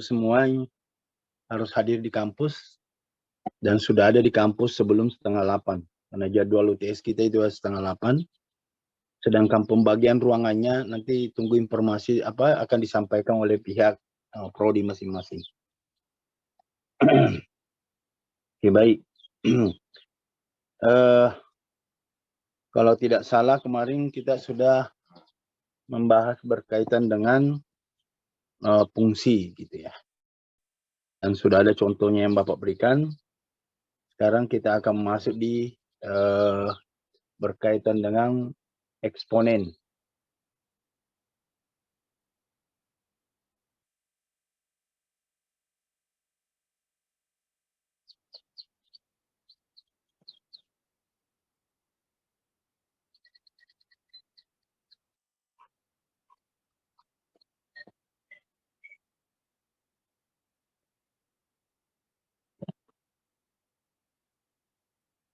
semua harus hadir di kampus dan sudah ada di kampus sebelum 7:30 karena jadwal UTS kita itu 7:30. Sedangkan pembagian ruangannya nanti tunggu informasi apa akan disampaikan oleh pihak prodi masing-masing. Oke, baik. Kalau tidak salah kemarin kita sudah membahas berkaitan dengan fungsi gitu ya. Dan sudah ada contohnya yang Bapak berikan. Sekarang kita akan masuk di berkaitan dengan eksponen.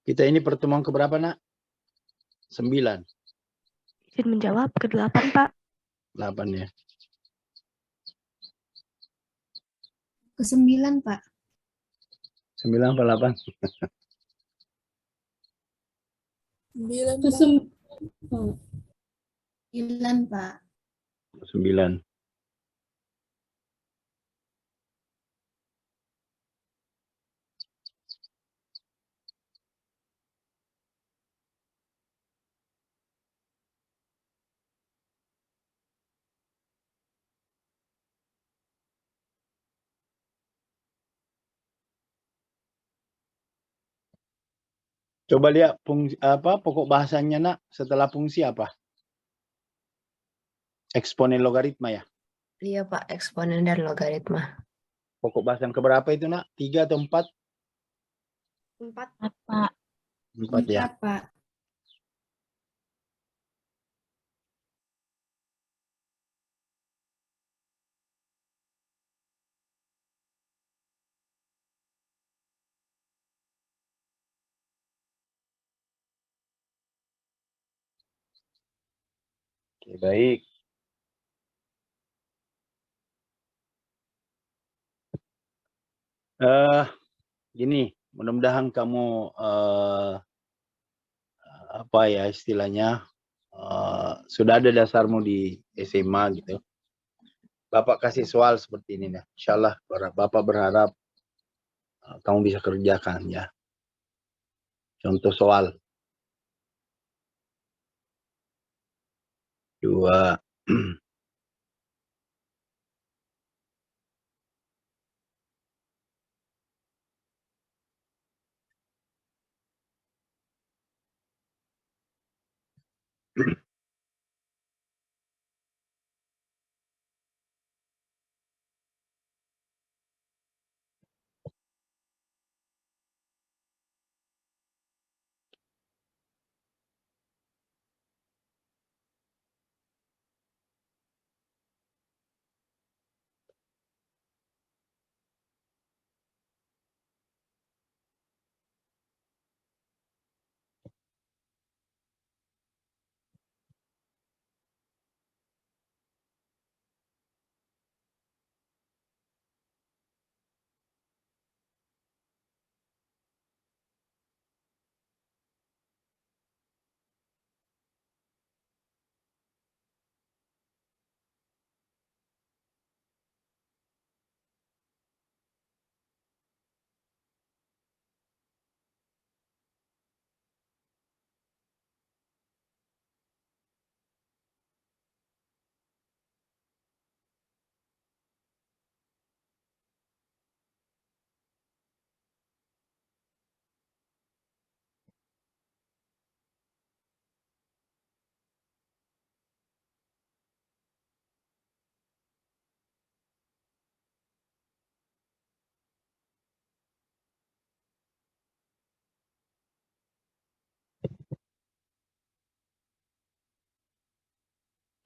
Kita ini pertemuan keberapa, Nak? 9. Izin menjawab, ke-8, Pak. 8 ya. Ke-9, Pak. 9 apa 8? 9, Pak. 9. Coba lihat fungsi apa pokok bahasanya, Nak, setelah fungsi apa? Eksponen logaritma ya. Iya, Pak, eksponen dan logaritma. Pokok bahasa yang keberapa itu, Nak? 3 atau 4? 4. Pak. 4 ya. 4, Pak. Oke, baik. Gini, mudah-mudahan kamu apa ya istilahnya sudah ada dasarmu di SMA gitu. Bapak kasih soal seperti ini nih. Insyaallah Bapak berharap kamu bisa kerjakan ya. Contoh soal 2.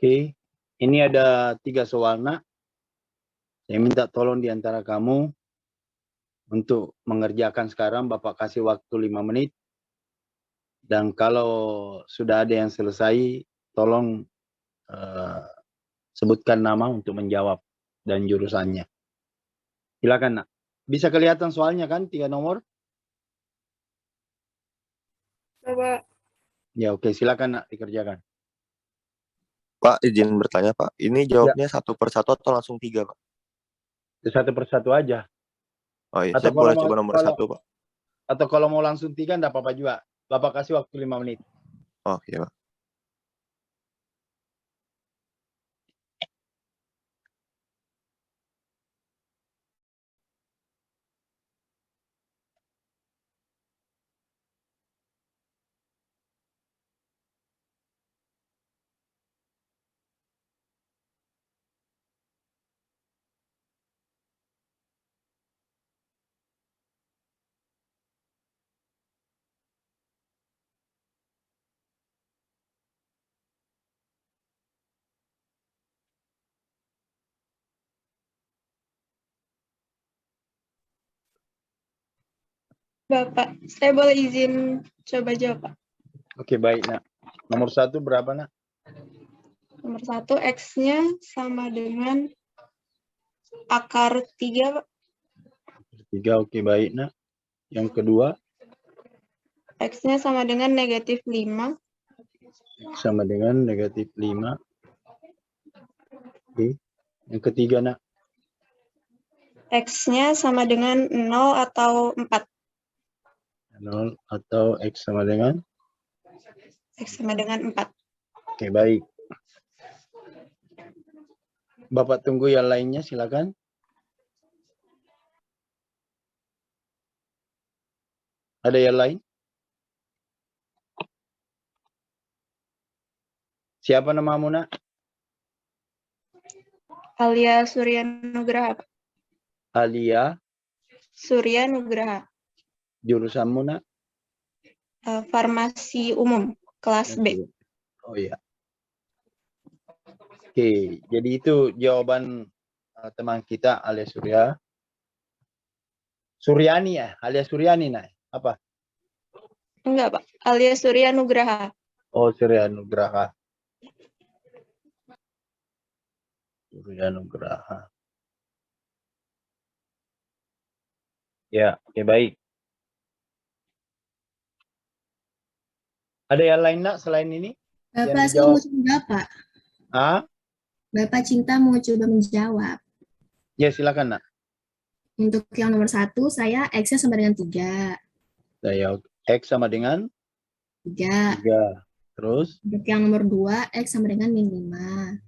Oke, ini ada 3 soal, Nak. Saya minta tolong di antara kamu untuk mengerjakan sekarang. Bapak kasih waktu 5 menit. Dan kalau sudah ada yang selesai, tolong sebutkan nama untuk menjawab dan jurusannya. Silakan nak. Bisa kelihatan soalnya kan 3 nomor? Bapak. Ya oke, silakan nak dikerjakan. Pak, izin bertanya, Pak. Ini jawabnya 1 per 1 atau langsung 3, Pak? Satu persatu aja. Oh iya, Atau saya kalau boleh mau coba nomor 1, Pak. Atau kalau mau langsung 3 enggak apa-apa juga. Bapak kasih waktu 5 menit. Oh iya, Pak. Bapak, saya boleh izin coba jawab, Pak? Oke, baik nak. Nomor 1 berapa nak? Nomor 1, X-nya sama dengan akar 3, Pak. 3, oke baik nak. Yang kedua, X-nya sama dengan negatif 5. X sama dengan negatif 5. Oke. Yang ketiga nak, X-nya sama dengan 0 atau 4. 0 atau X sama dengan? X sama dengan 4. Oke, baik. Bapak tunggu yang lainnya, silakan. Ada yang lain? Siapa namamu nak? Alia Surya Nugraha, Pak. Alia. Surya Nugraha. Jurusanmu nak? Farmasi umum, kelas B. Oh iya. Oke, jadi itu jawaban teman kita Alia Surya. Suryani ya? Alia Suryani nak? Apa? Enggak, Pak. Alia Surya Nugraha. Oh, Surya Nugraha. Surya Nugraha. Ya, oke baik. Ada yang lain nak selain ini? Bapak, Yang saya mau dijawab. coba, Pak. Ah? Bapak Cinta mau coba menjawab. Ya, silakan nak. Untuk yang nomor 1, saya X-nya sama dengan 3. Saya X sama dengan 3. 3. Terus? Untuk yang nomor 2, X sama dengan min 5.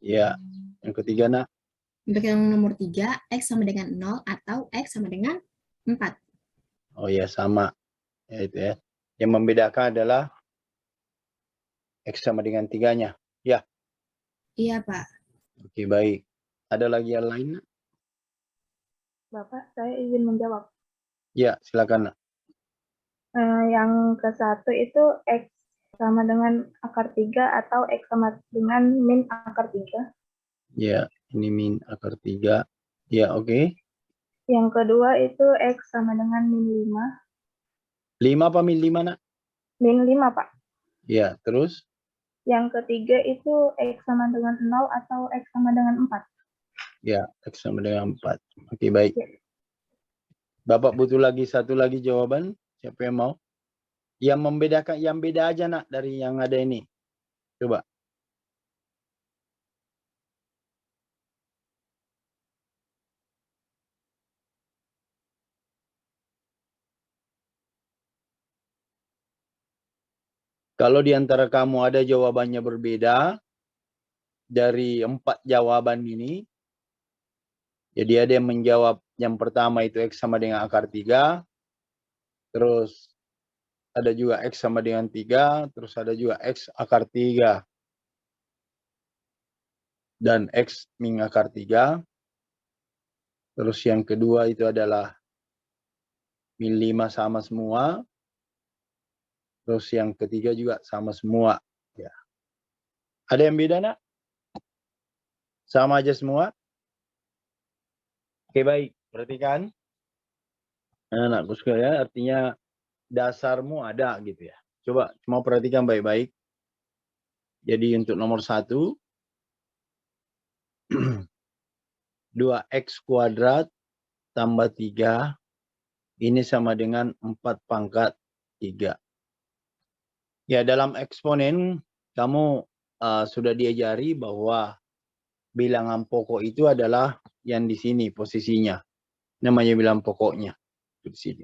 Ya. Yang ketiga nak? Untuk yang nomor 3, X sama dengan 0 atau X sama dengan 4. Oh ya, sama. Ya, itu ya. Yang membedakan adalah X sama dengan 3-nya. Ya. Iya, Pak. Oke, baik. Ada lagi yang lain nak? Bapak, saya izin menjawab. Ya, silakan nak. Yang ke-1 itu X sama dengan akar 3 atau X sama dengan min akar 3. Ya, ini min akar 3. Ya, oke. Yang kedua itu X sama dengan min 5. 5 apa min 5 nak? Min 5, Pak. Ya, terus? Yang ketiga itu X sama dengan 0 atau X sama dengan 4. Ya, X sama dengan 4. Oke, baik. Ya. Bapak butuh lagi satu lagi jawaban. Siapa yang mau? Yang membedakan, yang beda aja nak dari yang ada ini. Coba. Kalau di antara kamu ada jawabannya berbeda dari 4 jawaban ini, jadi ada yang menjawab yang pertama itu X sama dengan akar 3, terus ada juga X sama dengan 3, terus ada juga X akar 3, dan X min akar 3. Terus yang kedua itu adalah min 5 sama semua. Terus yang ketiga juga sama semua. Ya. Ada yang beda nak? Sama aja semua? Oke, baik. Perhatikan. Anakku sekalian, artinya dasarmu ada gitu ya. Coba cuma perhatikan baik-baik. Jadi untuk nomor 1, 2x kuadrat tambah 3. Ini sama dengan 4 pangkat 3. Ya, dalam eksponen kamu sudah diajari bahwa bilangan pokok itu adalah yang di sini posisinya. Namanya bilangan pokoknya. Di sini.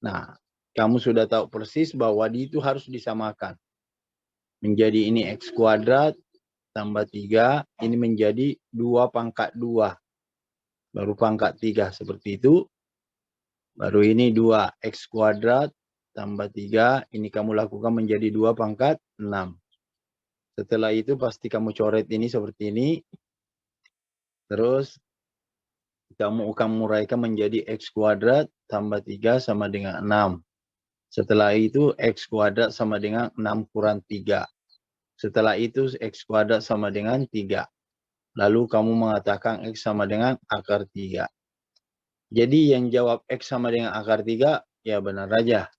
Nah, kamu sudah tahu persis bahwa itu harus disamakan. Menjadi ini x kuadrat tambah 3. Ini menjadi 2 pangkat 2. Baru pangkat 3 seperti itu. Baru ini 2x kuadrat tambah 3. Ini kamu lakukan menjadi 2 pangkat 6. Setelah itu pasti kamu coret ini seperti ini. Terus kamu akan menguraikan menjadi x kuadrat tambah 3 sama dengan 6. Setelah itu x kuadrat sama dengan 6 kurang 3. Setelah itu x kuadrat sama dengan 3. Lalu kamu mengatakan x sama dengan akar 3. Jadi yang jawab X sama dengan akar 3, ya benar aja.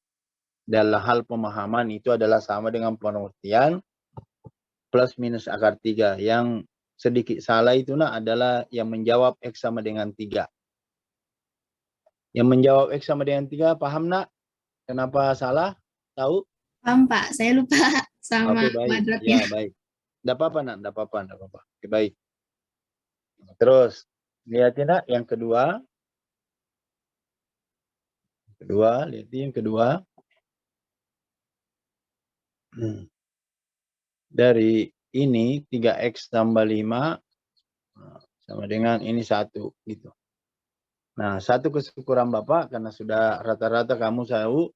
Dalam hal pemahaman itu adalah sama dengan pengertian plus minus akar 3. Yang sedikit salah itu adalah yang menjawab X sama dengan 3. Yang menjawab X sama dengan 3, paham nak? Kenapa salah? Tahu? Paham, Pak. Saya lupa sama Oke, baik. kuadratnya. Ya, baik. Tidak apa-apa nak, tidak apa-apa, tidak apa-apa. Oke, baik. Terus, lihatin nak yang kedua. Lihat yang kedua. Dari ini 3x tambah 5 sama dengan ini 1 gitu. Nah, satu kesyukuran Bapak karena sudah rata-rata kamu tahu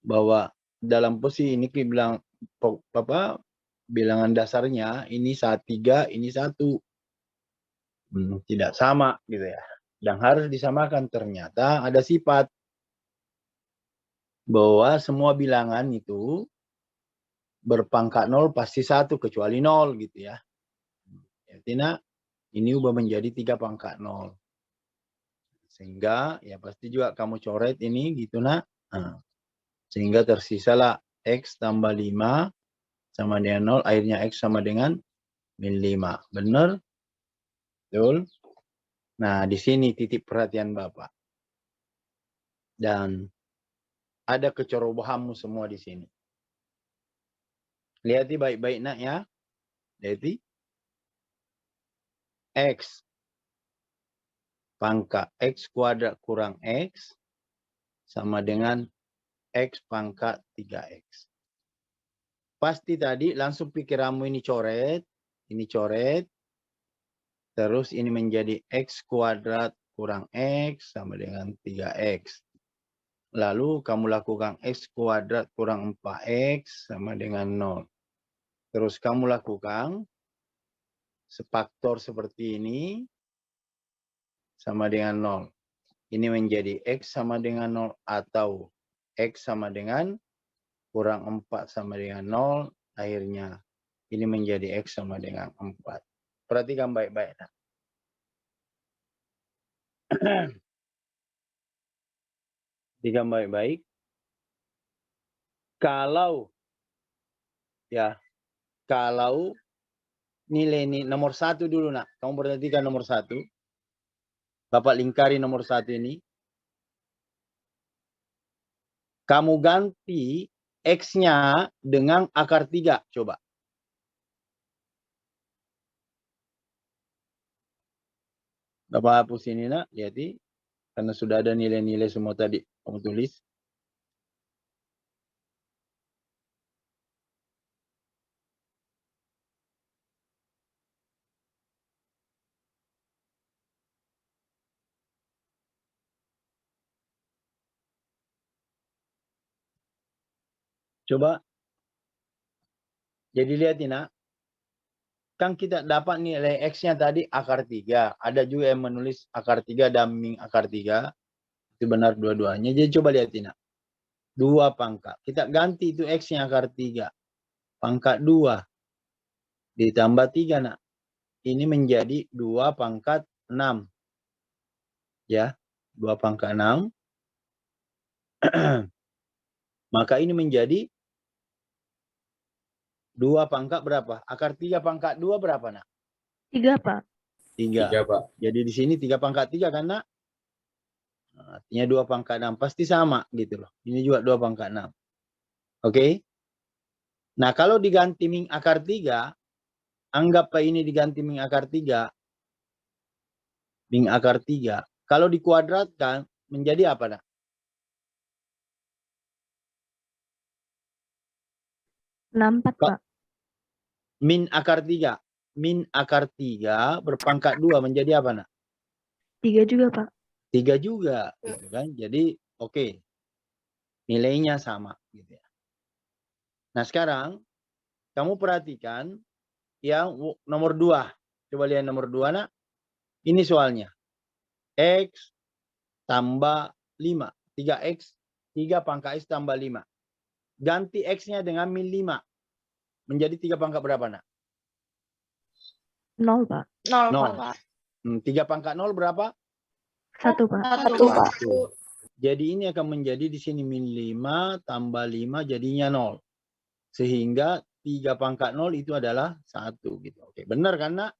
bahwa dalam posisi ini bilang Bapak bilangan dasarnya ini 3, ini 1. Tidak sama gitu ya. Dan harus disamakan, ternyata ada sifat bahwa semua bilangan itu berpangkat 0 pasti 1 kecuali 0 gitu ya. Artinya ini ubah menjadi 3 pangkat 0. Sehingga ya pasti juga kamu coret ini gitu nak. Nah, sehingga tersisalah x tambah 5 sama dengan 0. Akhirnya x sama dengan min 5. Benar? Betul? Nah, di sini titik perhatian Bapak. Dan ada kecerobohanmu semua di sini. Lihat baik-baik nak ya. Lihat x pangkat x kuadrat kurang x sama dengan x pangkat 3x. Pasti tadi langsung pikiranmu ini coret, terus ini menjadi x kuadrat kurang x sama dengan 3x. Lalu kamu lakukan x kuadrat kurang 4x sama dengan 0. Terus kamu lakukan sefaktor seperti ini sama dengan 0. Ini menjadi x sama dengan 0 atau x sama dengan kurang 4 sama dengan 0. Akhirnya ini menjadi x sama dengan 4. Perhatikan baik-baik. Perhatikan baik-baik. Kalau nilai ini nomor 1 dulu nak. Kamu perhatikan nomor 1. Bapak lingkari nomor 1 ini. Kamu ganti X-nya dengan akar 3. Coba. Bapak hapus ini nak. Lihat. Karena sudah ada nilai-nilai semua tadi. Kamu tulis. Coba. Jadi lihat ini nak. Kan kita dapat nilai X-nya tadi akar 3. Ada juga yang menulis akar 3 dan min akar 3. Itu benar dua-duanya. Jadi coba lihat ini. 2 pangkat. Kita ganti itu X-nya akar 3. Pangkat 2. Ditambah 3 nak. Ini menjadi 2 pangkat 6. Ya. 2 pangkat 6. Maka ini menjadi 2 pangkat berapa? Akar 3 pangkat 2 berapa nak? 3, Pak. 3. Pak. Jadi di sini 3 pangkat 3 kan, nak? Nah, artinya 2 pangkat 6 pasti sama gitu loh. Ini juga 2 pangkat 6. Oke? Nah, kalau diganti min akar 3, anggap ini diganti min akar 3. Min akar 3. Kalau dikuadratkan menjadi apa, nak? 64, Pak. Min akar 3. Min akar 3 berpangkat 2 menjadi apa, nak? 3 juga, Pak. 3 juga. Gitu kan? Jadi, oke. Nilainya sama. Gitu ya. Nah, sekarang kamu perhatikan yang nomor 2. Coba lihat nomor 2, nak. Ini soalnya. X tambah 5. 3X. 3 pangkat X tambah 5. Ganti X-nya dengan min 5. Menjadi 3 pangkat berapa, nak? 0, Pak. 0, 0. Pak. 3 pangkat 0 berapa? 1, Pak. 1, Pak. Jadi ini akan menjadi di sini min 5 tambah 5 jadinya 0. Sehingga 3 pangkat 0 itu adalah 1 gitu. Oke, benar kan, nak?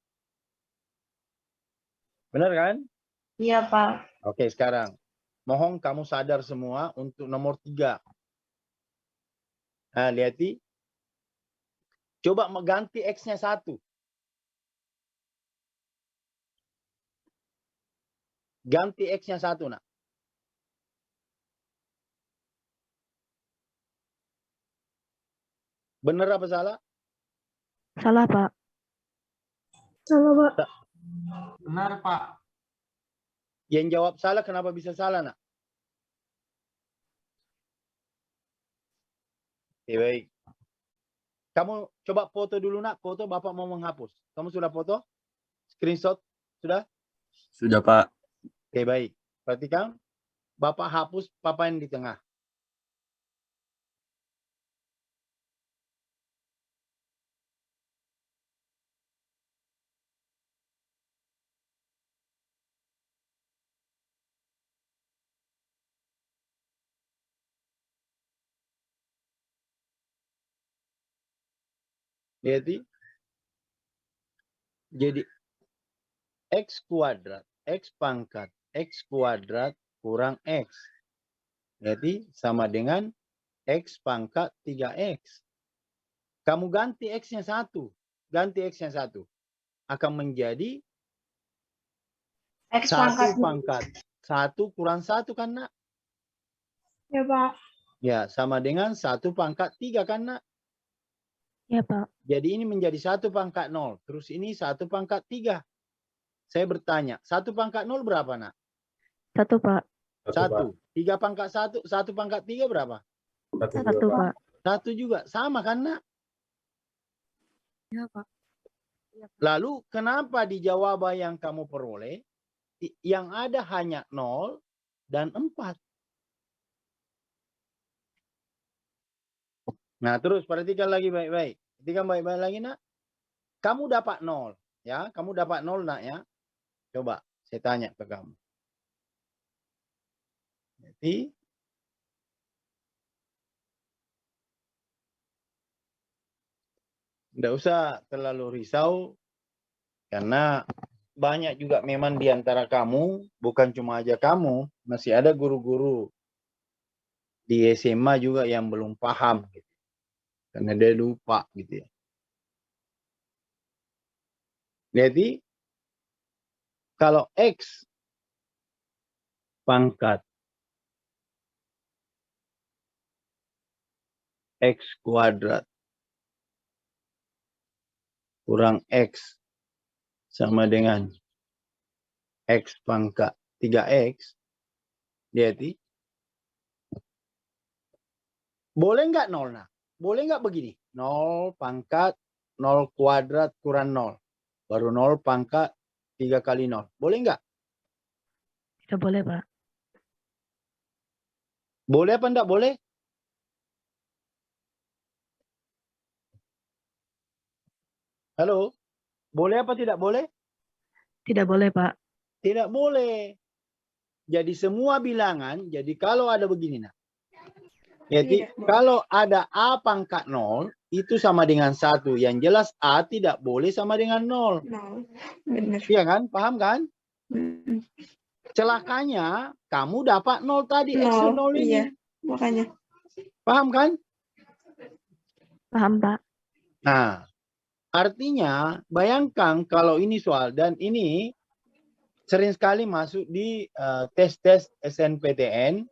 Benar kan? Iya, Pak. Oke, sekarang mohon kamu sadar semua untuk nomor 3. Nah, lihati. Coba mengganti X-nya 1. Ganti X-nya 1, nak. Benar apa salah? Salah, Pak. Salah, Pak. Benar, Pak. Yang jawab salah, kenapa bisa salah, nak? Oke, baik. Kamu coba foto dulu, nak. Foto, Bapak mau menghapus. Kamu sudah foto? Screenshot? Sudah? Sudah, Pak. Oke, baik. Perhatikan. Bapak hapus papan di tengah. Jadi X kuadrat, X pangkat, X kuadrat kurang X. Jadi sama dengan X pangkat 3X. Kamu ganti X-nya 1. Ganti X-nya 1. Akan menjadi X 1 pangkat 1 kurang 1 kan, nak? Ya, Pak. Ya, sama dengan 1 pangkat 3 kan, nak? Ya, Pak. Jadi ini menjadi 1 pangkat 0. Terus ini 1 pangkat 3. Saya bertanya, 1 pangkat 0 berapa, nak? 1, Pak. 1. 3 pangkat 1, 1 pangkat 3 berapa? 1, Pak. 1 juga. Sama kan, nak? Ya, Pak. Lalu kenapa di jawaban yang kamu peroleh, yang ada hanya 0 dan 4? Nah, terus perhatikan lagi baik-baik. Perhatikan baik-baik lagi, nak. Kamu dapat 0. Ya, kamu dapat 0, nak, ya. Coba, saya tanya ke kamu. Jadi, tidak usah terlalu risau. Karena banyak juga memang di antara kamu, bukan cuma aja kamu, masih ada guru-guru di SMA juga yang belum paham. Gitu. Karena dia lupa gitu ya. Jadi, kalau X pangkat X kuadrat kurang X sama dengan X pangkat 3X, jadi boleh nggak 0? Nah, boleh nggak begini? 0 pangkat 0 kuadrat kurang 0. Baru 0 pangkat 3 kali 0. Boleh nggak? Tidak boleh, Pak. Boleh apa enggak boleh? Halo? Boleh apa tidak boleh? Tidak boleh, Pak. Tidak boleh. Jadi semua bilangan, jadi kalau ada begini, nah. Jadi Tidak boleh. kalau ada A pangkat 0, itu sama dengan 1. Yang jelas A tidak boleh sama dengan 0. Nol. Benar. Iya kan? Paham kan? Mm-mm. Celakanya kamu dapat 0 tadi, X 0 Nol. ini. Iya, makanya. Paham kan? Paham, Pak. Nah, artinya bayangkan kalau ini soal, dan ini sering sekali masuk di tes-tes SNPTN,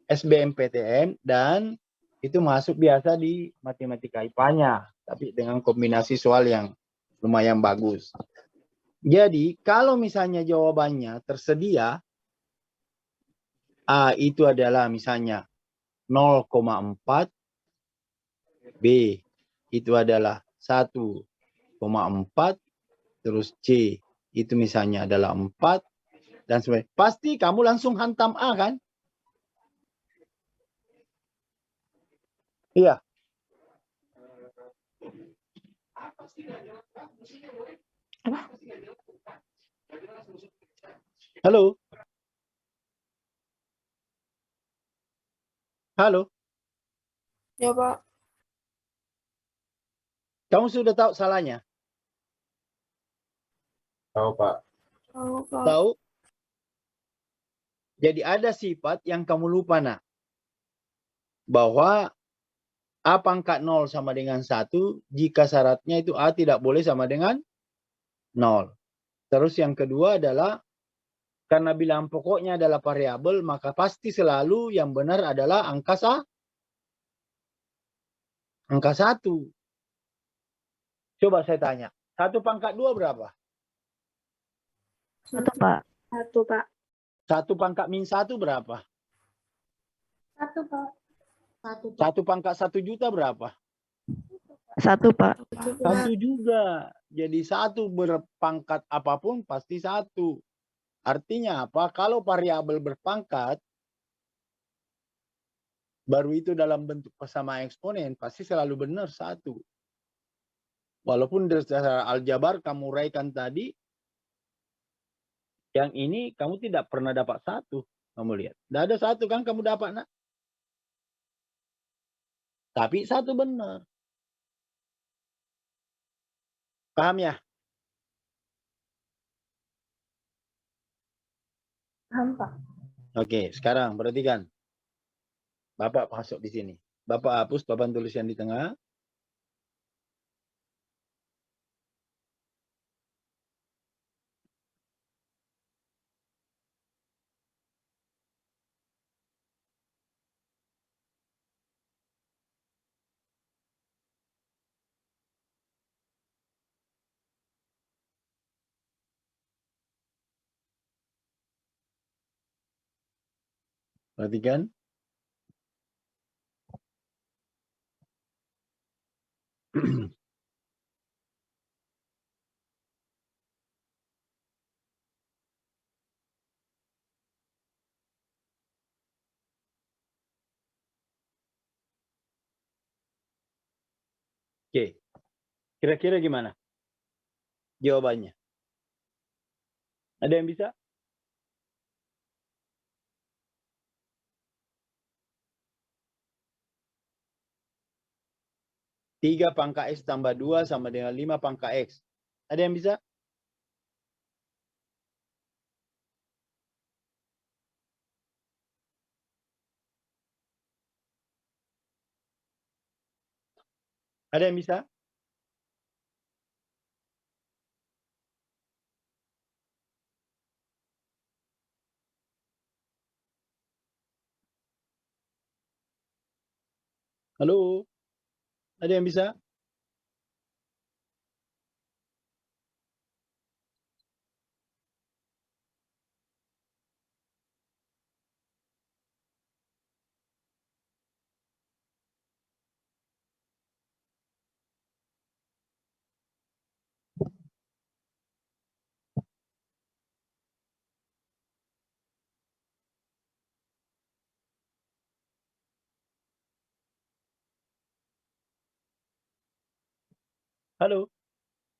SBMPTN, dan itu masuk biasa di matematika IPA-nya, tapi dengan kombinasi soal yang lumayan bagus. Jadi, kalau misalnya jawabannya tersedia, A itu adalah misalnya 0,4, B itu adalah 1,4, terus C itu misalnya adalah 4, dan sebagainya. Pasti kamu langsung hantam A kan? Iya. Halo? Halo? Ya, Pak. Kamu sudah tahu salahnya? Tahu, Pak. Tahu, Pak. Tahu? Jadi ada sifat yang kamu lupa, nak. Bahwa A pangkat 0 sama dengan 1, jika syaratnya itu A tidak boleh sama dengan 0. Terus yang kedua adalah, karena bilangan pokoknya adalah variabel, maka pasti selalu yang benar adalah angka 1. Coba saya tanya, 1 pangkat 2 berapa? 1, Pak. 1, Pak. 1 pangkat min 1 berapa? 1, Pak. 1 pangkat 1 juta berapa? 1, Pak. 1 juga. Jadi 1 berpangkat apapun pasti 1. Artinya apa? Kalau variabel berpangkat, baru itu dalam bentuk persamaan eksponen, pasti selalu benar 1. Walaupun secara aljabar kamu uraikan tadi, yang ini kamu tidak pernah dapat 1. Kamu lihat. Tidak ada 1 kan kamu dapat, nak? Tapi 1 benar. Paham ya? Paham, Pak. Oke, sekarang perhatikan. Bapak masuk di sini. Bapak hapus papan tulis yang di tengah. Perhatikan. Oke. Kira-kira gimana jawabannya? Ada yang bisa? Tiga pangkat X tambah 2 sama dengan 5 pangkat X. Ada yang bisa? Ada yang bisa? Halo? Ada yang bisa? Halo?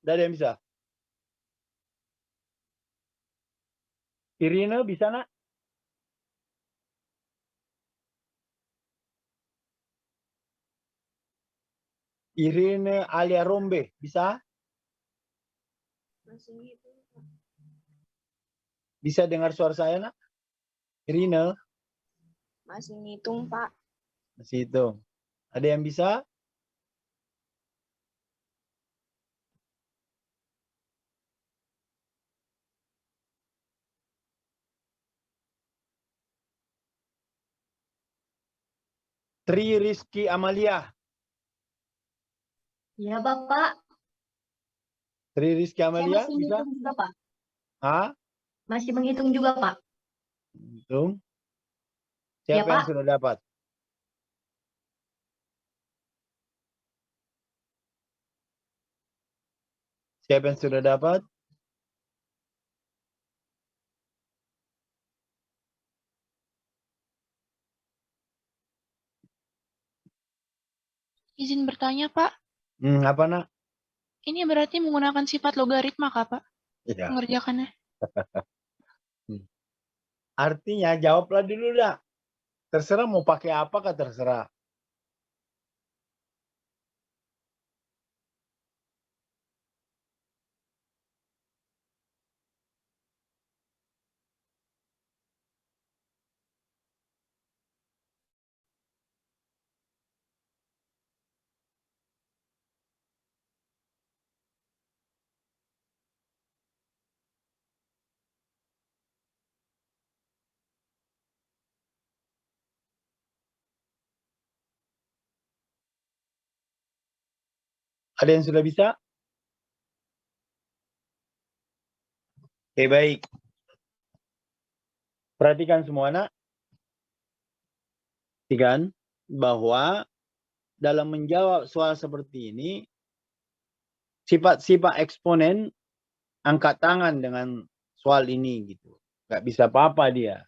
Tidak ada yang bisa? Irina bisa, nak? Irene Alia Rombe, bisa? Masih gitu. Bisa dengar suara saya, nak? Irene, Masih ngitung, Pak. masih itu. Ada yang bisa? Tri Rizky Amalia. Iya, Bapak. Tri Rizky Saya Amalia, masih bisa? menghitung juga, Pak. Hah? Masih menghitung juga, Pak. Hitung. Ya, Siapa yang Pak. sudah dapat? Siapa yang sudah dapat? Izin bertanya, Pak. Apa, nak? Ini berarti menggunakan sifat logaritma, Kak, Pak? Iya. Mengerjakannya. Artinya jawablah dulu dah. Terserah mau pakai apa kah terserah. Ada yang sudah bisa? Oke, baik. Perhatikan semua, nak. Perhatikan bahwa dalam menjawab soal seperti ini, sifat-sifat eksponen angkat tangan dengan soal ini gitu. Nggak bisa apa-apa dia.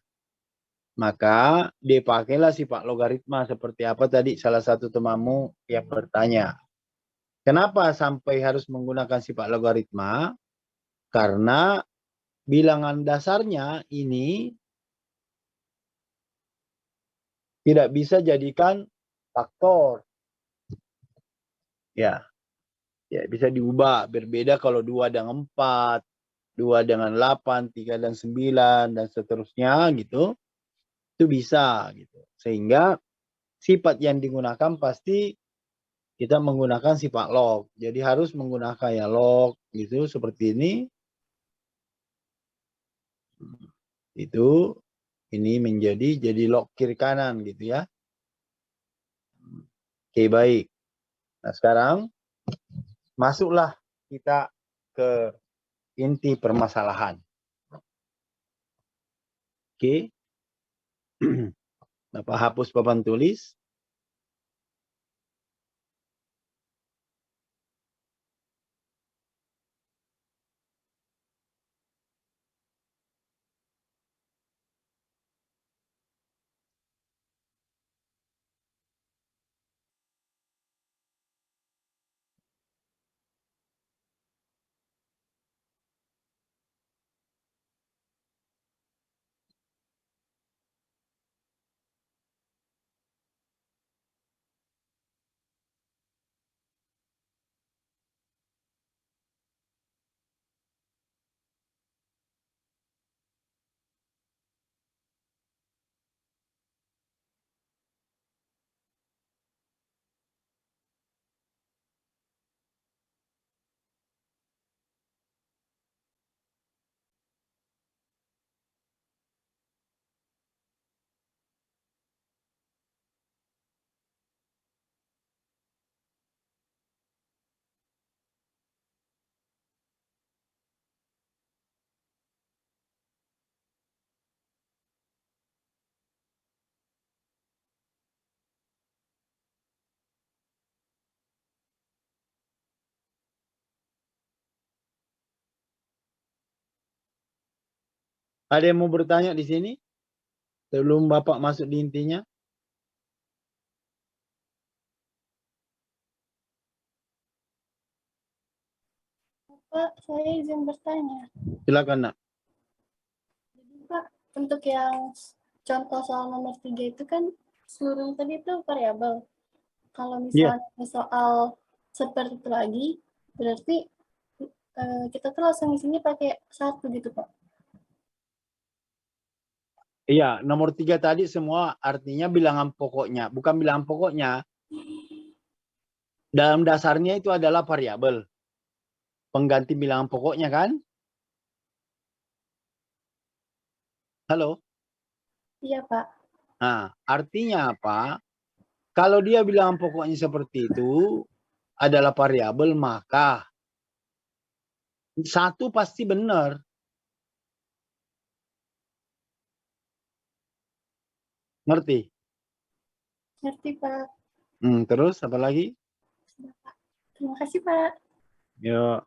Maka dipakailah sifat logaritma seperti apa tadi salah satu temanmu yang bertanya. Kenapa sampai harus menggunakan sifat logaritma? Karena bilangan dasarnya ini tidak bisa jadikan faktor. Ya, bisa diubah. Berbeda kalau 2 dengan 4, 2 dengan 8, 3 dan 9, dan seterusnya gitu. Itu bisa gitu. Sehingga sifat yang digunakan pasti kita menggunakan sifat log. Jadi harus menggunakan ya log gitu seperti ini. Itu ini jadi log kiri kanan gitu ya. Oke, baik. Nah, sekarang masuklah kita ke inti permasalahan. Oke. Bapak hapus papan tulis. Ada yang mau bertanya di sini? Sebelum Bapak masuk di intinya. Pak, saya izin bertanya. Silakan, nak. Jadi, Pak, untuk yang contoh soal nomor 3 itu kan seluruh tadi itu variabel. Kalau misalnya soal seperti itu lagi, berarti kita tuh langsung isinya pakai 1 gitu, Pak. Iya, nomor 3 tadi semua artinya bilangan pokoknya. Bukan bilangan pokoknya. Dalam dasarnya itu adalah variabel. Pengganti bilangan pokoknya kan? Halo? Iya, Pak. Nah, artinya apa? Kalau dia bilangan pokoknya seperti itu adalah variabel, maka 1 pasti benar. Ngerti? Ngerti, Pak. Terus apa lagi? Sudah, Pak. Terima kasih, Pak. Yuk.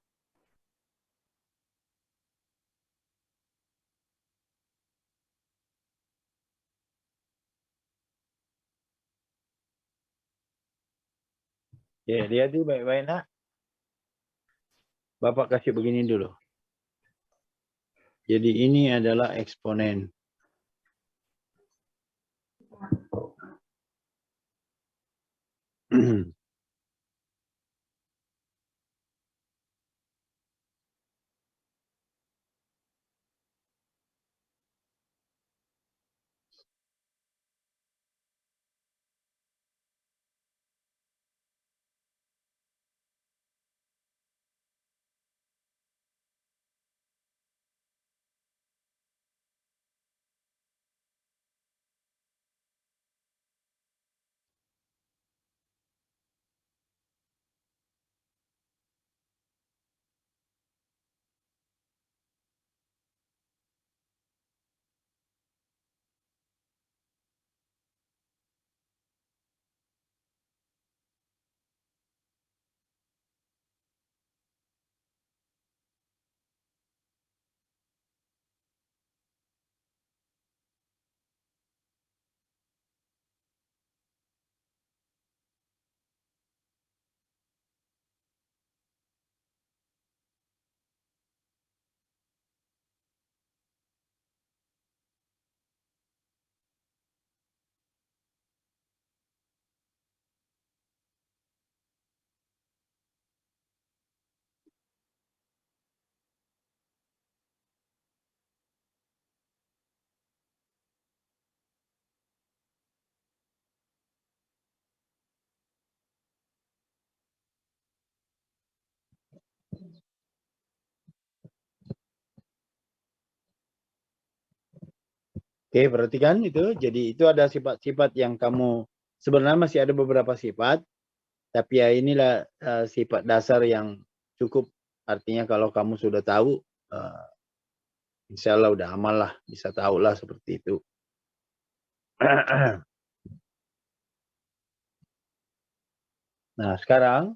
Ya, lihat tuh baik-baik nak. Bapak kasih begini dulu. Jadi ini adalah eksponen. Oke, perhatikan itu. Jadi itu ada sifat-sifat yang kamu sebenarnya masih ada beberapa sifat, tapi ya inilah sifat dasar yang cukup. Artinya kalau kamu sudah tahu, insya Allah udah amal lah, bisa tahu lah seperti itu. Nah sekarang,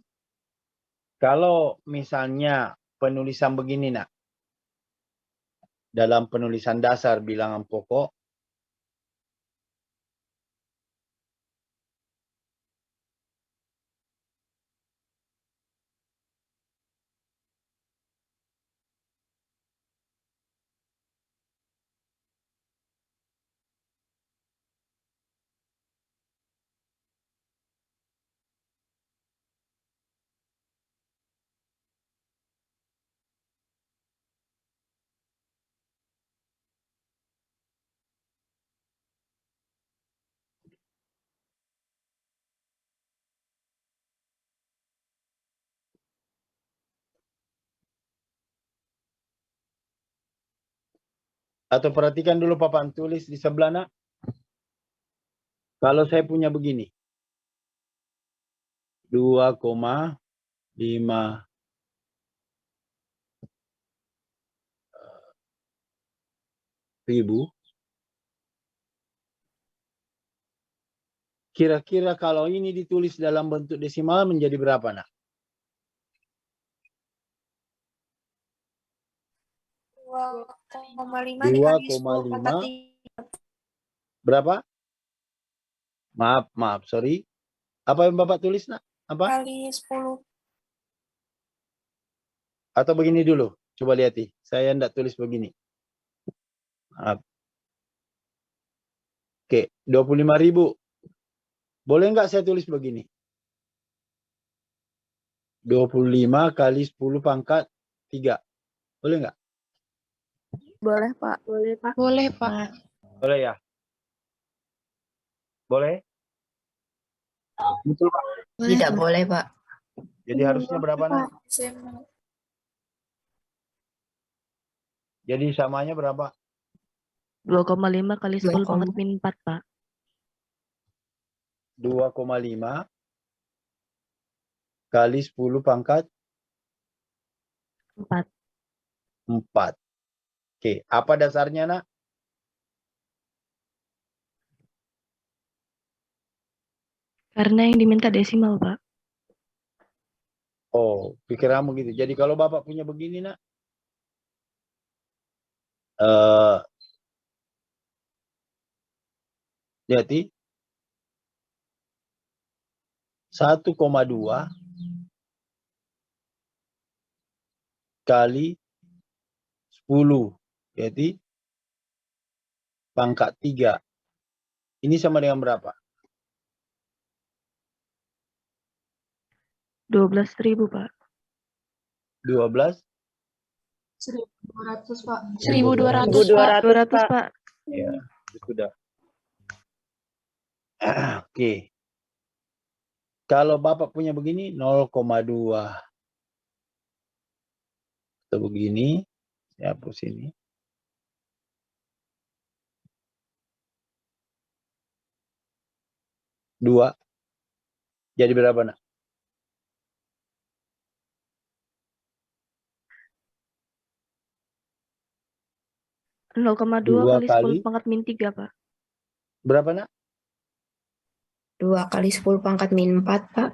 kalau misalnya penulisan begini nak, dalam penulisan dasar bilangan pokok, atau perhatikan dulu papan tulis di sebelah nak. Kalau saya punya begini, 2,5 ribu. Kira-kira kalau ini ditulis dalam bentuk desimal menjadi berapa nak? 2,5 2,5 berapa? Maaf, sorry. Apa yang Bapak tulis nak? Apa? kali 10. Atau begini dulu. Coba lihat nih. Saya enggak tulis begini. Maaf. Oke, 25.000. Boleh enggak saya tulis begini? 25 kali 10 pangkat 3. Boleh nggak? Boleh, Pak. Boleh, Pak. Boleh, Pak. Boleh ya? Boleh? Betul, Pak. Tidak boleh, Pak. Jadi harusnya berapa, Nak? Jadi samanya berapa? 2,5 kali 10 pangkat min 4, Pak. 2,5 kali 10 pangkat 4. 4. Oke, apa dasarnya, Nak? Karena yang diminta desimal, Pak. Oh, pikir kamu gitu. Jadi kalau Bapak punya begini, Nak. Jadi 1,2 kali 10. Jadi pangkat 3. Ini sama dengan berapa? 12.000, Pak. 12? 1.200, Pak. 1.200, Pak. 200, Pak. Ya, sudah. Oke. Kalau Bapak punya begini 0,2. Atau begini, saya hapus ini. Dua. Jadi berapa, Nak? Dua 2 kali kali 10 pangkat min 3, Pak. berapa, Nak? 2 kali 10 pangkat min 4, Pak.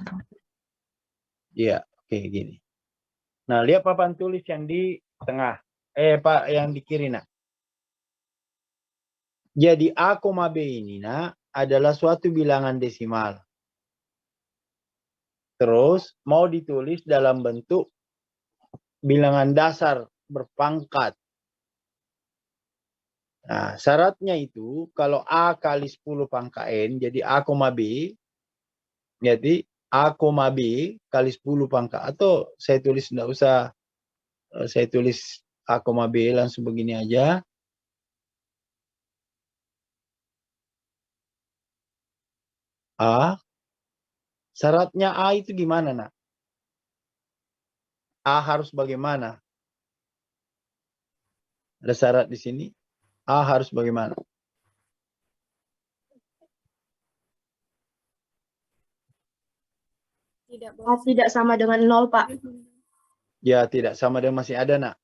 Iya, oke gini. Nah, lihat papan tulis yang di tengah. Pak, yang di kiri, Nak. Jadi A, B ini, Nak, adalah suatu bilangan desimal. Terus mau ditulis dalam bentuk bilangan dasar berpangkat. Nah, syaratnya itu kalau A kali 10 pangkat N, jadi A, B, jadi A, B kali 10 pangkat. Atau saya tulis, tidak usah, saya tulis A, B langsung begini aja. A, syaratnya A itu gimana, Nak? A harus bagaimana? Ada syarat di sini. A harus bagaimana? Tidak sama dengan 0, Pak. Ya, tidak sama dengan masih ada, Nak.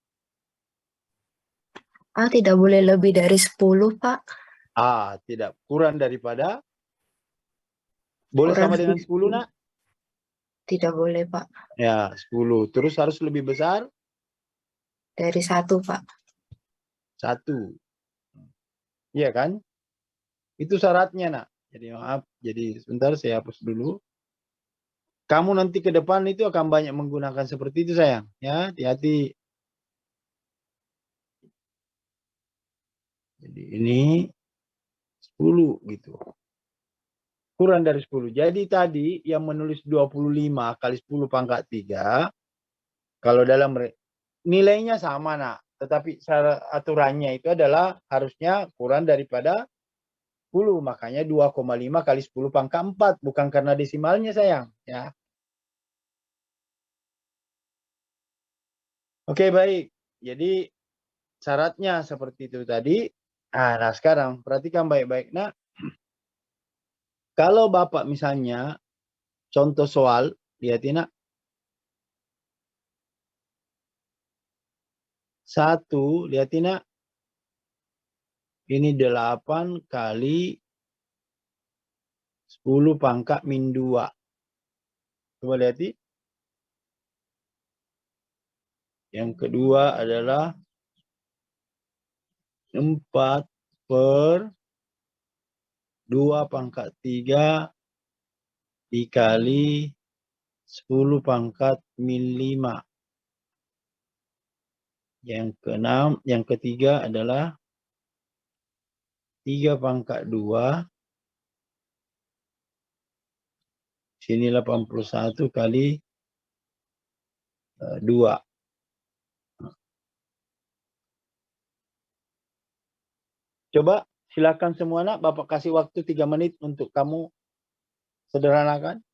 A tidak boleh lebih dari 10, Pak. A tidak kurang daripada. Boleh Kurang sama dengan dari 10, Nak? Tidak boleh, Pak. Ya, 10. Terus harus lebih besar? Dari 1, Pak. 1. Iya kan? Itu syaratnya, Nak. Jadi maaf, jadi sebentar saya hapus dulu. Kamu nanti ke depan itu akan banyak menggunakan seperti itu, sayang. Ya, hati-hati. Jadi ini 10 gitu. Kurang dari 10. Jadi tadi yang menulis 25 kali 10 pangkat 3, kalau dalam nilainya sama, Nak. Tetapi aturannya itu adalah harusnya kurang daripada 10. Makanya 2,5 kali 10 pangkat 4. Bukan karena desimalnya, sayang. Ya. Oke, baik. Jadi syaratnya seperti itu tadi. Nah, sekarang perhatikan baik-baik, Nak. Kalau Bapak misalnya contoh soal, lihatin, Nak. 1, lihatin, Nak. Ini 8 kali 10 pangkat min 2. Coba lihat. Yang kedua adalah 4 per 2 pangkat 3 dikali 10 pangkat min 5. Yang ketiga adalah 3 pangkat 2. Sini 81 kali 2. Coba silakan semua nak, Bapak kasih waktu 3 menit untuk kamu sederhanakan.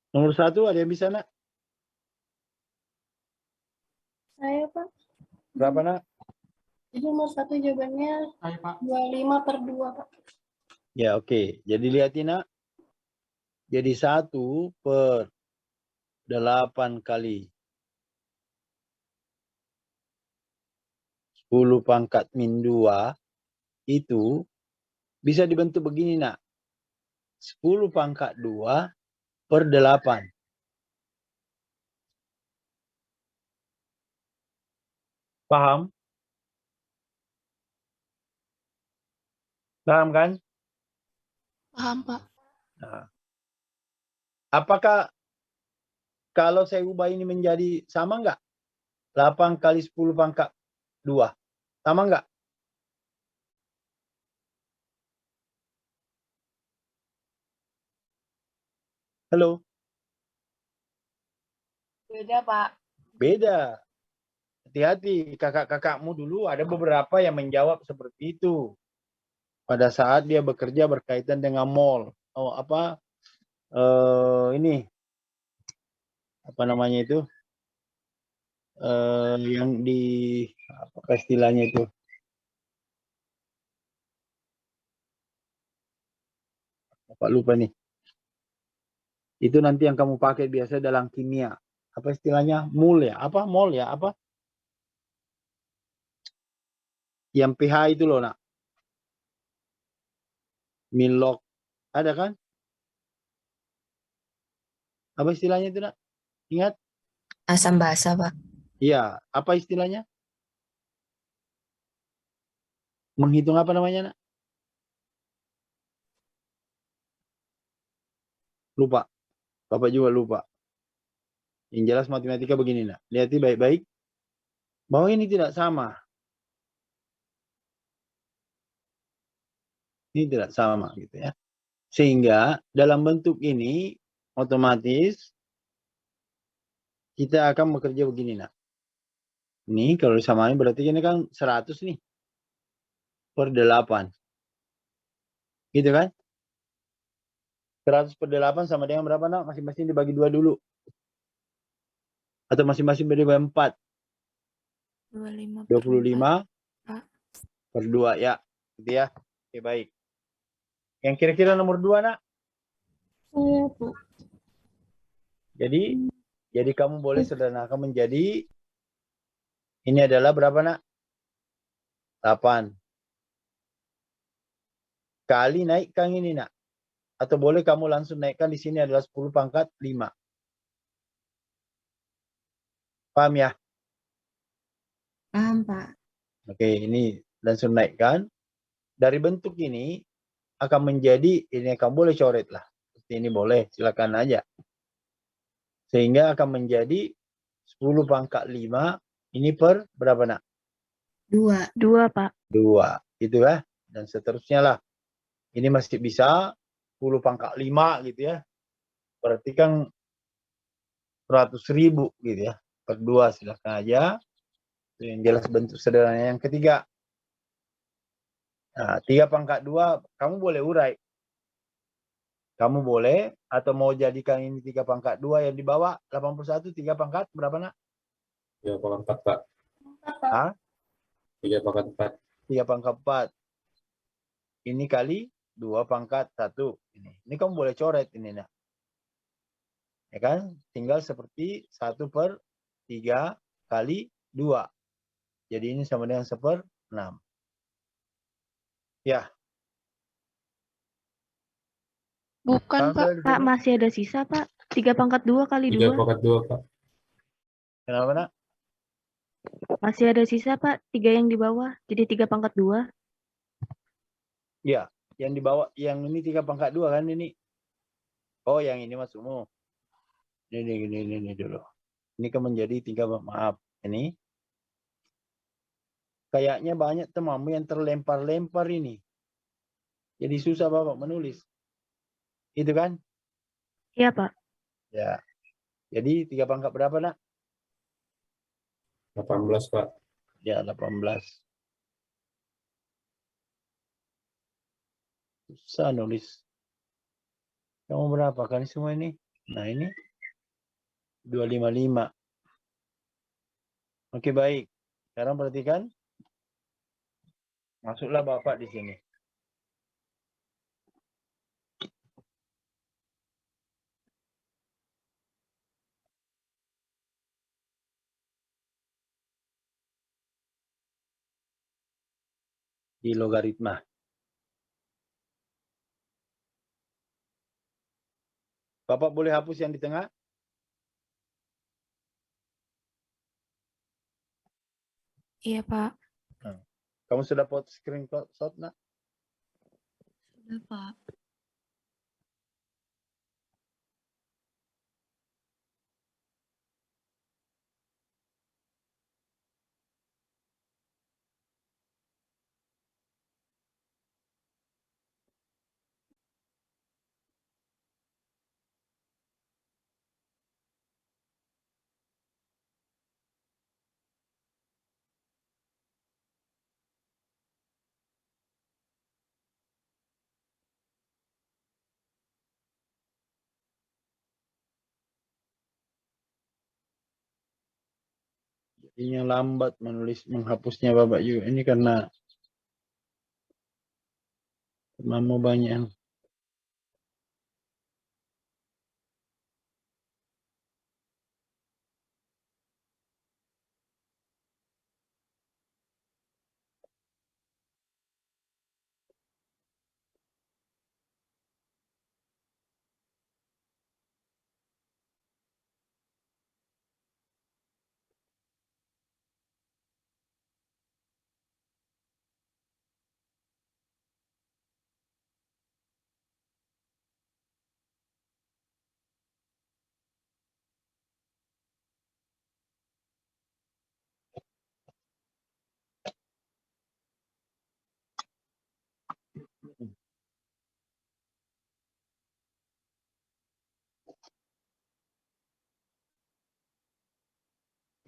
Nomor 1 ada yang bisa nak? Saya, Pak. Berapa nak? Jadi nomor 1 jawabannya Saya, Pak. 25/2, Pak. Ya oke. Jadi lihatin nak. Jadi 1/8 kali 10 pangkat min 2 itu bisa dibentuk begini nak. 10 pangkat 2/8. Paham? Paham kan? Paham, Pak. Nah. Apakah kalau saya ubah ini menjadi sama enggak? 8 kali 10 pangkat 2. Sama enggak? Halo? Beda, Pak. Beda. Hati-hati, kakak-kakakmu dulu ada beberapa yang menjawab seperti itu. Pada saat dia bekerja berkaitan dengan mall. Oh, apa? Ini. Apa namanya itu? Yang di apa istilahnya itu? Apa lupa nih. Itu nanti yang kamu pakai biasa dalam kimia. Apa istilahnya? Mol ya? Apa? Mol ya? Apa? Yang pH itu loh nak. Milok. Ada kan? Apa istilahnya itu nak? Ingat? Asam basa, Pak. Iya. Apa istilahnya? Menghitung apa namanya nak? Lupa. Bapak juga lupa. Yang jelas matematika begini nak. Lihat baik-baik. Bahwa ini tidak sama. Ini tidak sama gitu ya. Sehingga dalam bentuk ini otomatis kita akan bekerja begini nak. Ini kalau disamain berarti ini kan 100 nih. Per 8. Gitu kan? 100/8 sama dengan berapa nak? Masing-masing dibagi 2 dulu. Atau masing-masing bagi 4. 25 per 2 ya. Gitu ya. Oke baik. Yang kira-kira nomor 2 nak? Saya, Pak. Jadi kamu boleh sederhanakan menjadi ini adalah berapa nak? 8. Kali naikkan ini nak. Atau boleh kamu langsung naikkan di sini adalah 10 pangkat 5. Paham ya? Paham, Pak. Oke, ini langsung naikkan. Dari bentuk ini akan menjadi, ini kamu boleh coret lah. Seperti ini boleh, silakan aja. Sehingga akan menjadi 10 pangkat 5. Ini per berapa nak? 2. 2, Pak. 2. Gitu ya. Dan seterusnya lah. Ini masih bisa 10 pangkat 5 gitu ya. Berarti kan 100.000 gitu ya. Per 2 silakan aja. Itu yang jelas bentuk sederhana. Yang ketiga. Nah, 3 pangkat 2 kamu boleh urai. Kamu boleh atau mau jadikan ini 3 pangkat 2 yang di bawah 81 3 pangkat berapa nak? 3 pangkat 4, Pak. Hah? 3 pangkat 4. 3 pangkat 4. Ini kali 2 pangkat 1. Ini kamu boleh coret ini nak. Ya kan? Tinggal seperti 1/3 kali 2. Jadi ini sama dengan 1/6. Ya. Bukan, Sampai di Pak. Pak, sini? masih ada sisa, Pak. 3/2 kali 3 2. pangkat 2, Pak. Kenapa, Nak? Masih ada sisa, Pak. 3 yang di bawah. Jadi 3/2. Ya, yang di bawah, yang ini 3/2 kan ini. Oh, yang ini maksudmu. Ini dulu. Ini kan menjadi 3, maaf. Ini. Kayaknya banyak temanmu yang terlempar-lempar ini. Jadi susah Bapak menulis. Itu kan? Iya, Pak. Ya. Jadi 3 berapa, Nak? 18, Pak. Ya, 18. Susah nulis. Kamu berapa kan semua ini? Nah, ini 255. Oke, baik. Sekarang perhatikan. Masuklah Bapak di sini. Di logaritma. Bapak boleh hapus yang di tengah? Iya, Pak. Kamu sudah pot screenshot, Nak? Sudah, Pak. Jadinya lambat menghapusnya Bapak juga. Ini karena temanmu banyak.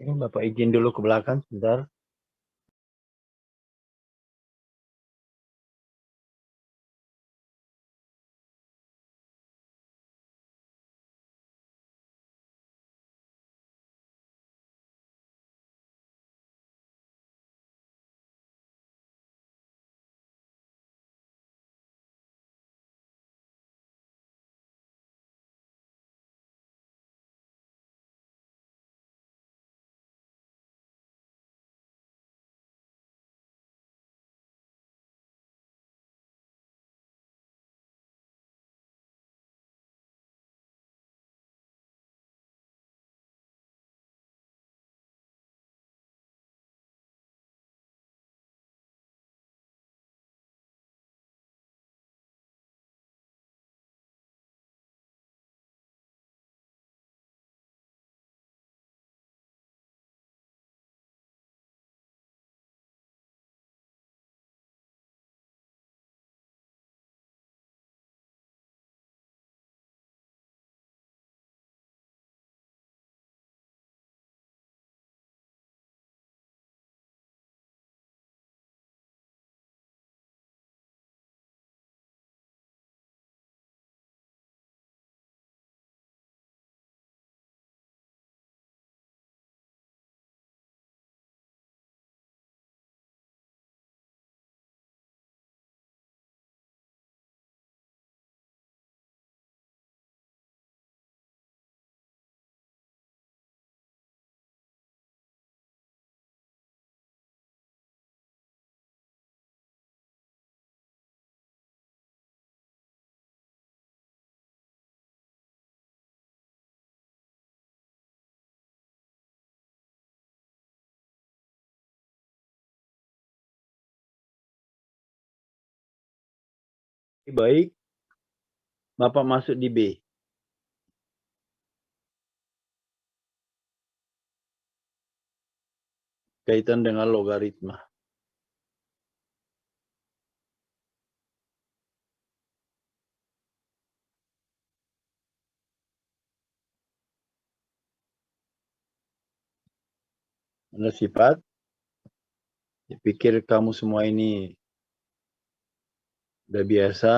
Ini Bapak izin dulu ke belakang sebentar. Baik. Bapak masuk di B. Kaitan dengan logaritma. Ada sifat. Saya pikir kamu semua ini udah biasa.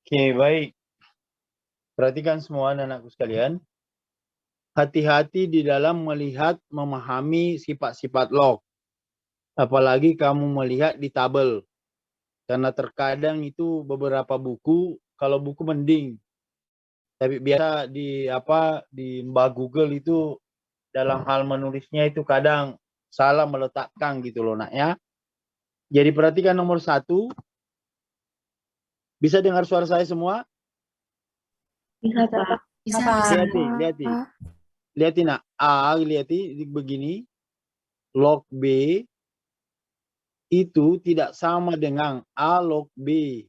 Oke, baik. Perhatikan semua anak-anakku sekalian. Hati-hati di dalam melihat, memahami sifat-sifat log. Apalagi kamu melihat di tabel. Karena terkadang itu beberapa buku, kalau buku mending. Tapi biasa di Mbak Google itu dalam hal menulisnya itu kadang salah meletakkan gitu loh nak ya. Jadi perhatikan nomor 1. Bisa dengar suara saya semua? Bisa, Pak. Bisa. Lihatin nak. A, lihatin begini. Log B itu tidak sama dengan A log B.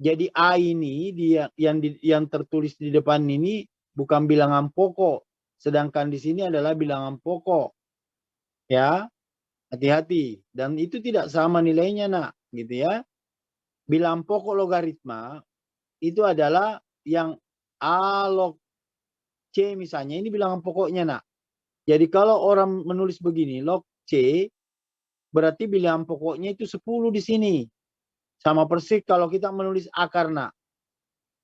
Jadi A ini yang tertulis di depan ini bukan bilangan pokok. Sedangkan di sini adalah bilangan pokok. Ya. Hati-hati. Dan itu tidak sama nilainya nak. Gitu ya. Bilangan pokok logaritma itu adalah yang A log C misalnya. Ini bilangan pokoknya nak. Jadi kalau orang menulis begini. Log C. Berarti bilangan pokoknya itu 10 di sini. Sama persis kalau kita menulis akar nak.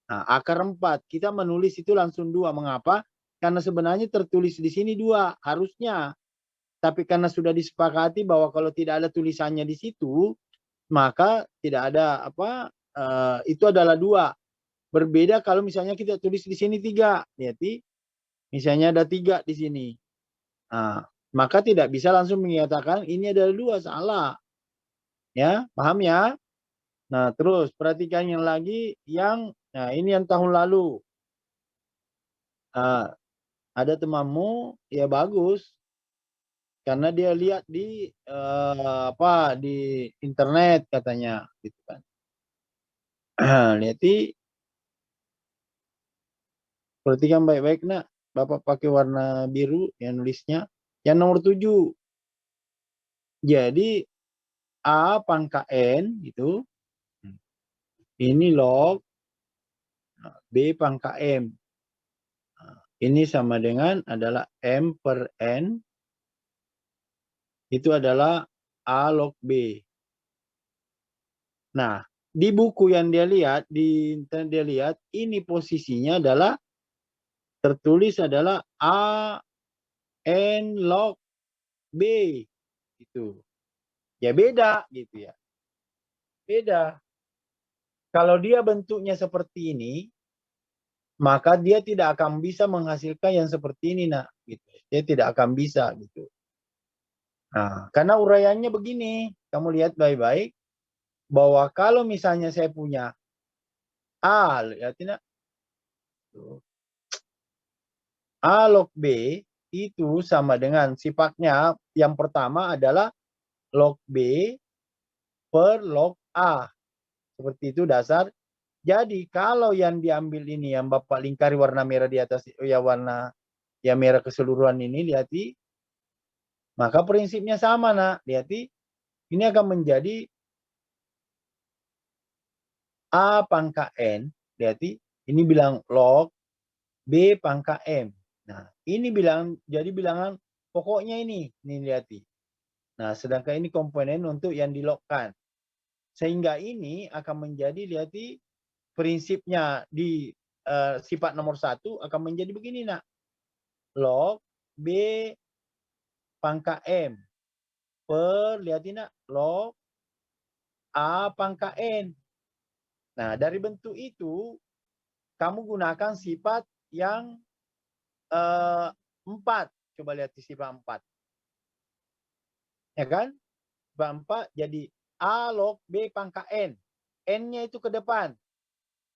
Nah, akar 4. Kita menulis itu langsung 2. Mengapa? Karena sebenarnya tertulis di sini 2. Harusnya. Tapi karena sudah disepakati bahwa kalau tidak ada tulisannya di situ. Maka tidak ada itu adalah 2. Berbeda kalau misalnya kita tulis di sini 3. Lihat. Misalnya ada 3 di sini. Nah, maka tidak bisa langsung menyatakan ini adalah 2. Salah. Ya, paham ya? Nah, terus perhatikan yang lagi nah ini yang tahun lalu. Nah, ada temanmu, ya bagus. Karena dia lihat di di internet katanya, gitu kan. Lihat perhatikan baik-baik nak. Bapak pakai warna biru yang nulisnya. Yang nomor 7. Jadi A pangkat N itu. Ini log B pangkat M. Ini sama dengan adalah M per N. Itu adalah A log B. Nah, di buku yang dia lihat, di internet dia lihat, ini posisinya adalah tertulis adalah A N log B. Gitu. Ya beda gitu ya. Beda. Kalau dia bentuknya seperti ini, maka dia tidak akan bisa menghasilkan yang seperti ini, nak. Gitu. Dia tidak akan bisa gitu. Nah, karena uraiannya begini, kamu lihat baik-baik bahwa kalau misalnya saya punya A, lihat tidak? A log B itu sama dengan sifatnya yang pertama adalah log B per log A. Seperti itu dasar. Jadi kalau yang diambil ini yang Bapak lingkari warna merah di atas, ya warna yang merah keseluruhan ini, lihati. Maka prinsipnya sama, nak. Lihati. Ini akan menjadi A pangkat N. Lihati. Ini bilang log B pangkat M. Nah, ini jadi bilangan pokoknya ini. Ini lihati. Nah, sedangkan ini komponen untuk yang dilogkan. Sehingga ini akan menjadi, lihati, prinsipnya di sifat nomor 1 akan menjadi begini, nak. Log B pangkat M per, lihati nak, log A pangkat N. Nah, dari bentuk itu, kamu gunakan sifat yang 4. Coba lihat di sifat 4. Ya kan? Sifat 4 jadi A log B pangkat N. N-nya itu ke depan.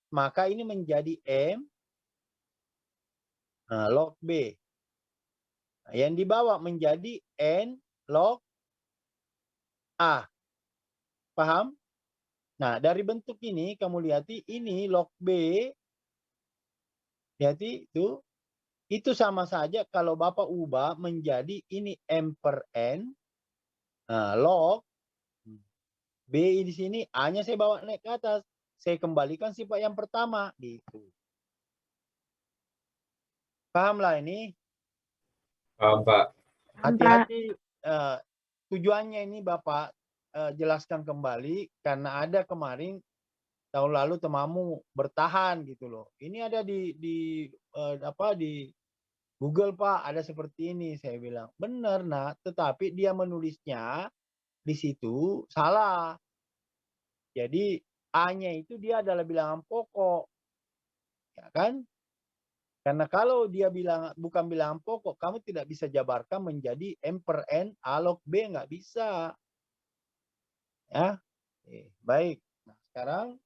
Maka ini menjadi M log B. Nah, yang dibawa menjadi N log A. Paham? Nah, dari bentuk ini kamu lihati ini log B. Lihati itu sama saja kalau Bapak ubah menjadi ini M per N. Nah, log B di sini A-nya saya bawa naik ke atas. Saya kembalikan sifat yang pertama gitu. Pahamlah ini? Paham, Pak. Hati-hati tujuannya ini Bapak jelaskan kembali karena ada kemarin tahun lalu temamu bertahan gitu loh. Ini ada di Google, Pak, ada seperti ini. Saya bilang, benar, nah, tetapi dia menulisnya di situ salah. Jadi A-nya itu dia adalah bilangan pokok. Ya kan? Karena kalau dia bukan bilangan pokok, kamu tidak bisa jabarkan menjadi M per N A log B, nggak bisa. Ya. Baik. Nah, sekarang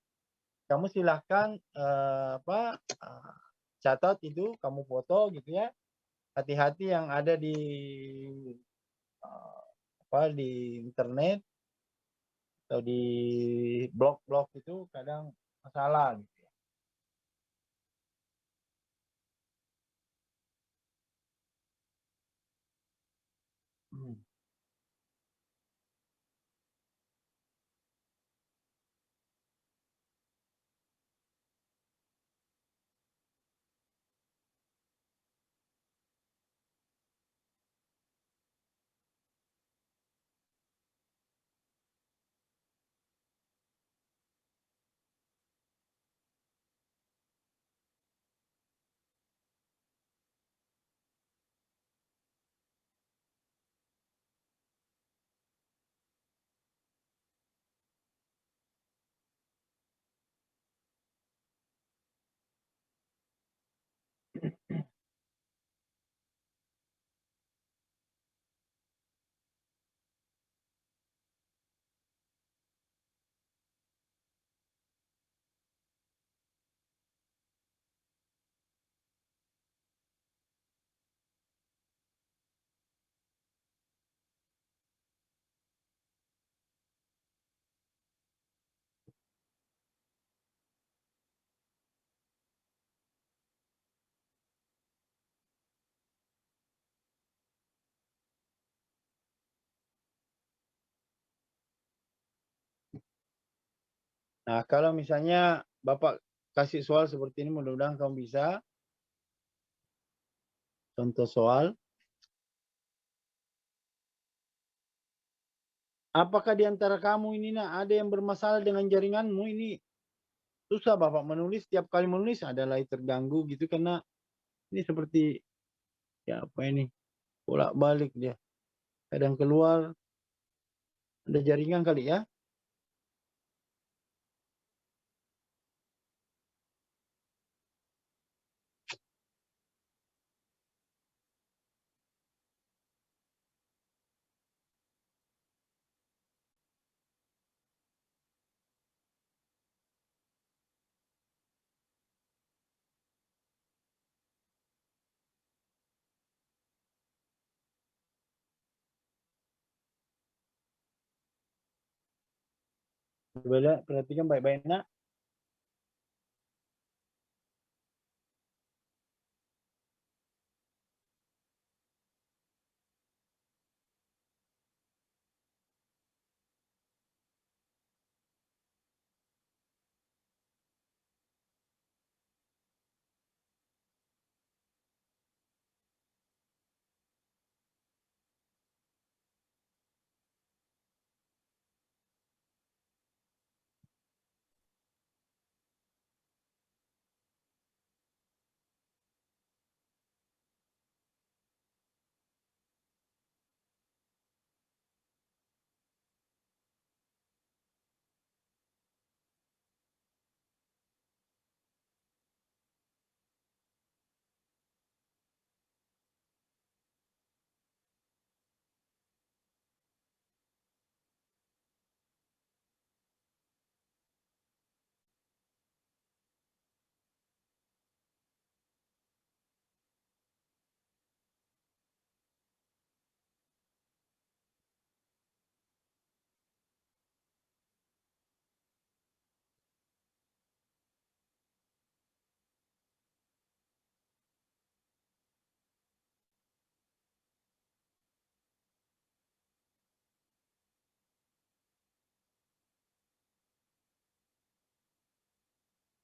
kamu silahkan catat itu, kamu foto gitu ya. Hati-hati yang ada di internet atau di blog-blog itu kadang masalah gitu ya. Nah, kalau misalnya Bapak kasih soal seperti ini, mudah-mudahan kamu bisa. Contoh soal. Apakah di antara kamu ini ada yang bermasalah dengan jaringanmu ini? Susah Bapak menulis, tiap kali menulis adalah terganggu gitu karena ini seperti ya apa ini? Bolak-balik dia. Kadang keluar ada jaringan kali ya. Coba lihat, perhatikan baik-baik nak.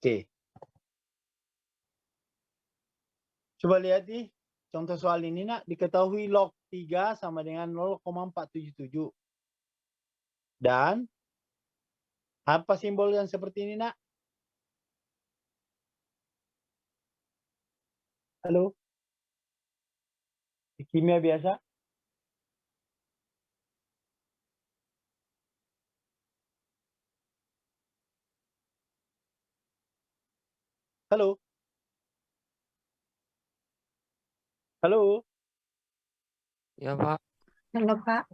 Oke. Coba lihat nih, contoh soal ini nak, diketahui log 3 sama dengan 0,477. Dan apa simbol yang seperti ini nak? Halo? Di kimia biasa? Halo? Halo? Ya, Pak. Halo, Pak.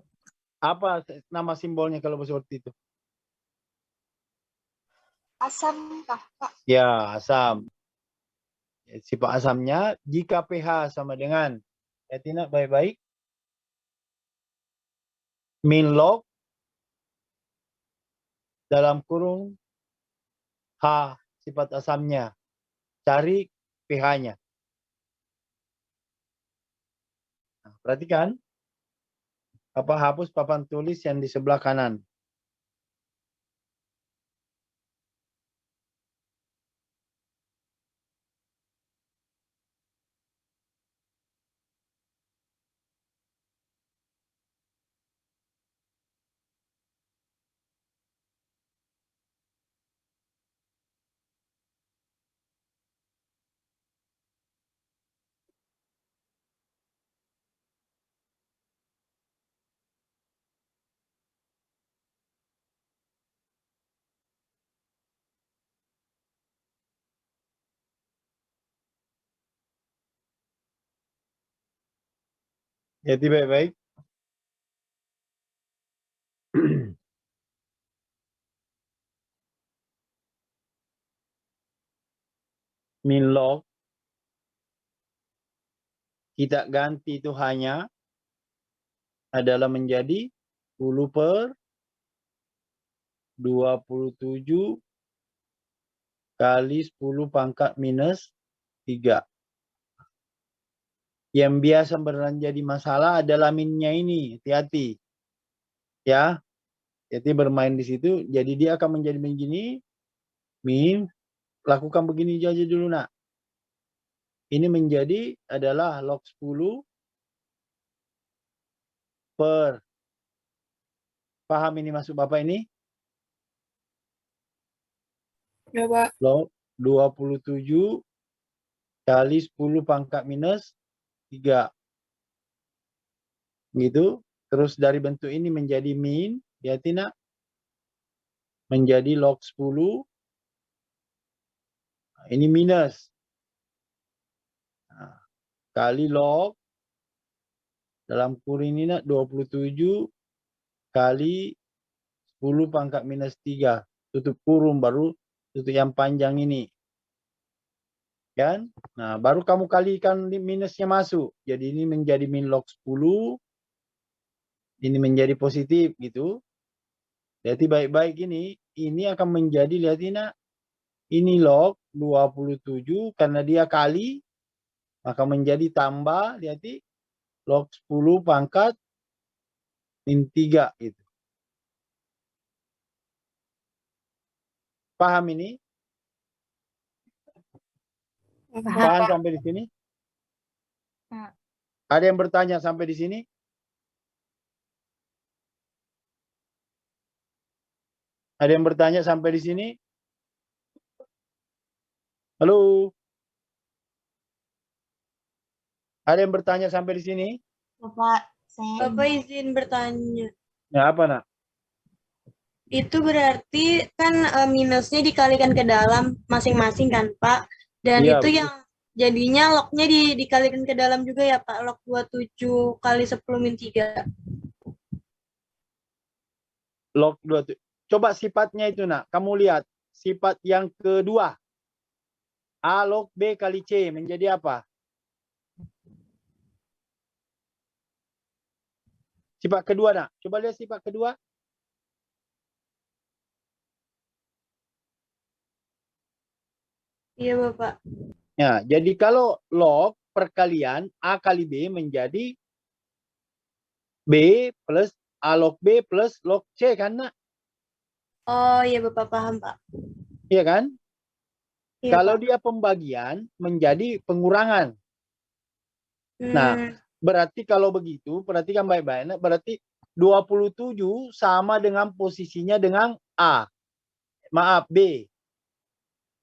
Apa nama simbolnya kalau seperti itu? Asam kah, Pak? Ya, asam. Sifat asamnya jika pH sama dengan, nak baik-baik, min log dalam kurung H sifat asamnya. Cari pH-nya. Nah, perhatikan. Hapus papan tulis yang di sebelah kanan. Jadi baik-baik. Min log kita ganti itu hanya adalah menjadi 10/27 kali 10 pangkat minus 3. Yang biasa menjadi masalah adalah minnya ini. Hati-hati. Ya. Jadi bermain di situ. Jadi dia akan menjadi begini. Min, lakukan begini aja dulu nak. Ini menjadi adalah log 10 per, paham ini maksud Bapak ini? Ya, Pak. Log 27 kali 10 pangkat minus 3. Gitu. Terus dari bentuk ini menjadi min, ya tidak? Menjadi log 10. Ini minus. Nah, kali log, dalam kurung ini nak 27 kali 10 pangkat minus 3. Tutup kurung, baru tutup yang panjang ini. Kan? Nah, baru kamu kalikan minusnya masuk. Jadi ini menjadi min log 10. Ini menjadi positif gitu. Jadi baik-baik ini akan menjadi, lihat ini nak. Ini log 27 karena dia kali, maka menjadi tambah, lihat ini, log 10 pangkat min 3 gitu. Paham ini? Paham sampai di sini? Ada yang bertanya sampai di sini? Ada yang bertanya sampai di sini? Halo? Ada yang bertanya sampai di sini? Bapak izin bertanya. Ya, apa nak? Itu berarti kan minusnya dikalikan ke dalam masing-masing kan, Pak? Dan Iya, itu betul. yang jadinya lognya dikalikan ke dalam juga ya, Pak? Log 27 kali 10 min 3. Log 27. Coba sifatnya itu nak. Kamu lihat. Sifat yang kedua. A log B kali C menjadi apa? Sifat kedua nak. Coba lihat sifat kedua. Iya, Bapak. Ya, jadi kalau log perkalian A kali B menjadi B plus A log B plus log C kan nak? Oh, iya Bapak paham, Pak. Iya kan? Iya, Kalau Pak. dia pembagian menjadi pengurangan. Nah, berarti kalau begitu, perhatikan baik-baik. Berarti 27 sama dengan posisinya dengan A. Maaf, B.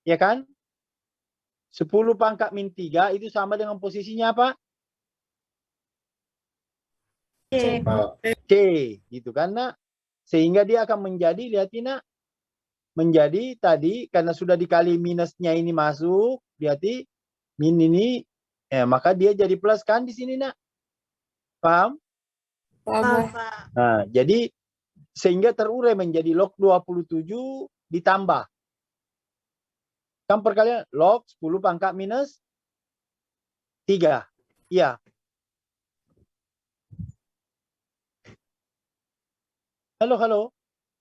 Ya kan? 10 pangkat min 3 itu sama dengan posisinya apa? C. C. Gitu kan, nak? Sehingga dia akan menjadi, lihat ini, nak. Menjadi tadi, karena sudah dikali minusnya ini masuk, lihat ini, min ini, maka dia jadi plus kan di sini, nak. Paham? Paham, Pak. Nah, jadi sehingga terurai menjadi log 27 ditambah. Kan perkalian log 10 pangkat minus 3. Iya. Halo, halo.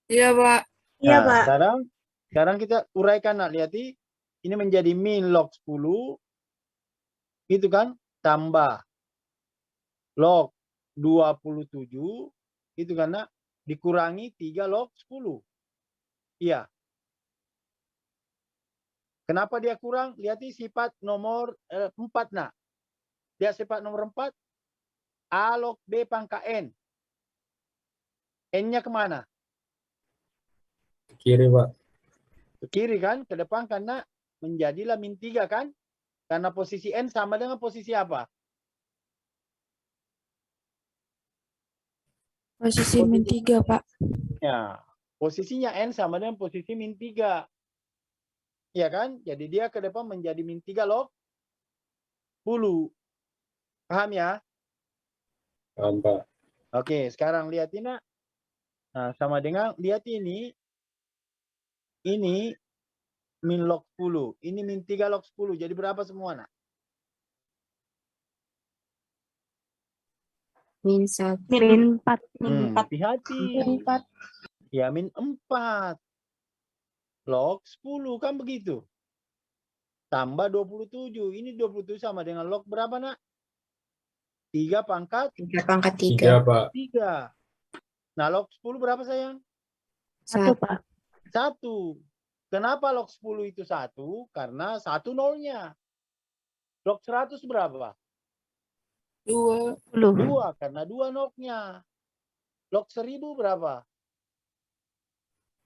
Iya, Pak. Iya, Nah, Pak. sekarang kita uraikan, nak. Lihat ini menjadi min log 10 gitu kan, tambah log 27 itu kan, nak, dikurangi 3 log 10. Iya. Kenapa dia kurang? Lihat sifat nomor 4, nak. Lihat sifat nomor 4. A log B pangkat N. N-nya kemana? Kiri, Pak. Ke kiri kan, ke depan karena menjadilah min 3 kan? Karena posisi N sama dengan posisi apa? Posisi min 3, Pak. Ya, posisinya N sama dengan posisi min 3. Iya kan? Jadi dia ke depan menjadi min 3 log 10. Paham ya? Paham, Pak. Oke, sekarang lihat ini, nak. Nah, sama dengan, lihat ini min log 10. Ini min 3 log 10. Jadi berapa semua, nak? Min 1. Min 4. Hati-hati. Ya, min 4. Log 10 kan begitu. Tambah 27. Ini 27 sama dengan log berapa, nak? 3 pangkat? 3 pangkat 3, 3. Pak. 3. Nah, log 10 berapa, sayang? 1, Pak. 1. Kenapa log 10 itu 1? Karena 1 nolnya. Log 100 berapa? 2. 2, karena 2 nolnya. Log 1000 berapa?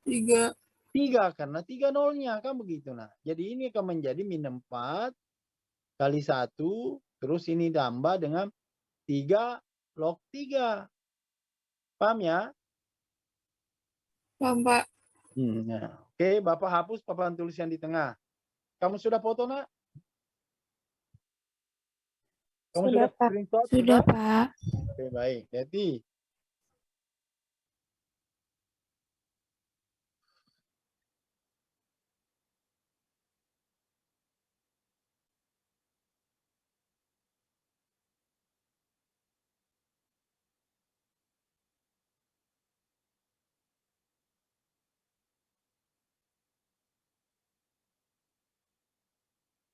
3. 3, karena 3 nolnya. Kan begitu. Nah, jadi ini akan menjadi min 4 kali 1. Terus ini tambah dengan 3 log 3. Paham ya? Paham, Pak. Nah. Oke, Bapak hapus papan tulisan di tengah. Kamu sudah foto, Nak? Kamu Sudah, Pak. screenshot? Sudah, Pak. Oke, baik.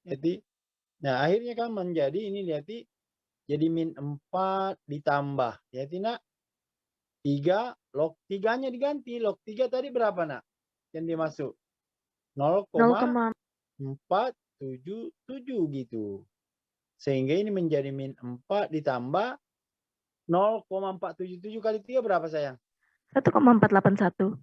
Jadi, nah akhirnya kan menjadi ini lihat, jadi min 4 ditambah. Jadi Nak, 3 log 3-nya diganti. Log 3 tadi berapa, Nak? Yang dimasuk 0,477 gitu. Sehingga ini menjadi min 4 ditambah 0,477 kali 3 berapa, sayang? 1,481.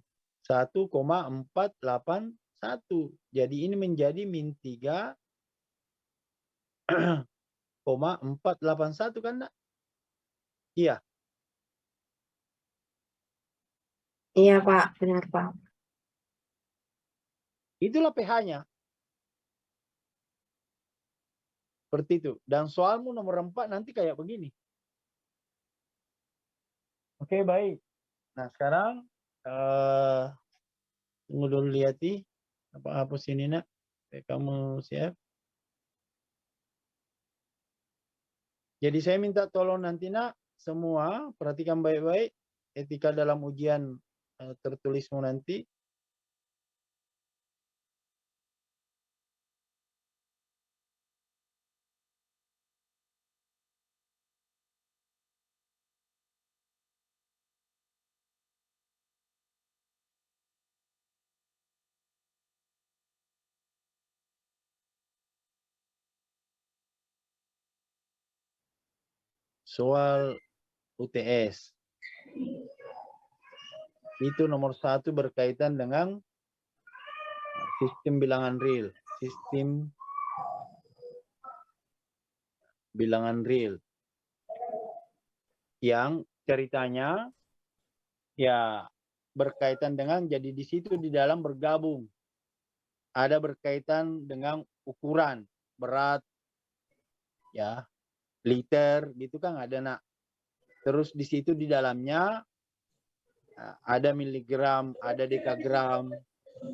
1,481. Jadi ini menjadi min 3,481 kan, Nak? Iya. Iya, Pak. Benar, Pak. Itulah pH-nya. Seperti itu. Dan soalmu nomor 4 nanti kayak begini. Oke, baik. Nah, sekarang tunggu dulu lihat apa hapus ini, Nak. Oke, kamu siap. Jadi saya minta tolong nanti, Nak, semua perhatikan baik-baik etika dalam ujian tertulismu nanti. Soal UTS. Itu nomor 1 berkaitan dengan sistem bilangan real. Sistem bilangan real. Yang ceritanya ya berkaitan dengan, jadi di situ di dalam bergabung. Ada berkaitan dengan ukuran, berat, ya, liter gitu kan ada, Nak. Terus di situ di dalamnya ada miligram, ada dekagram,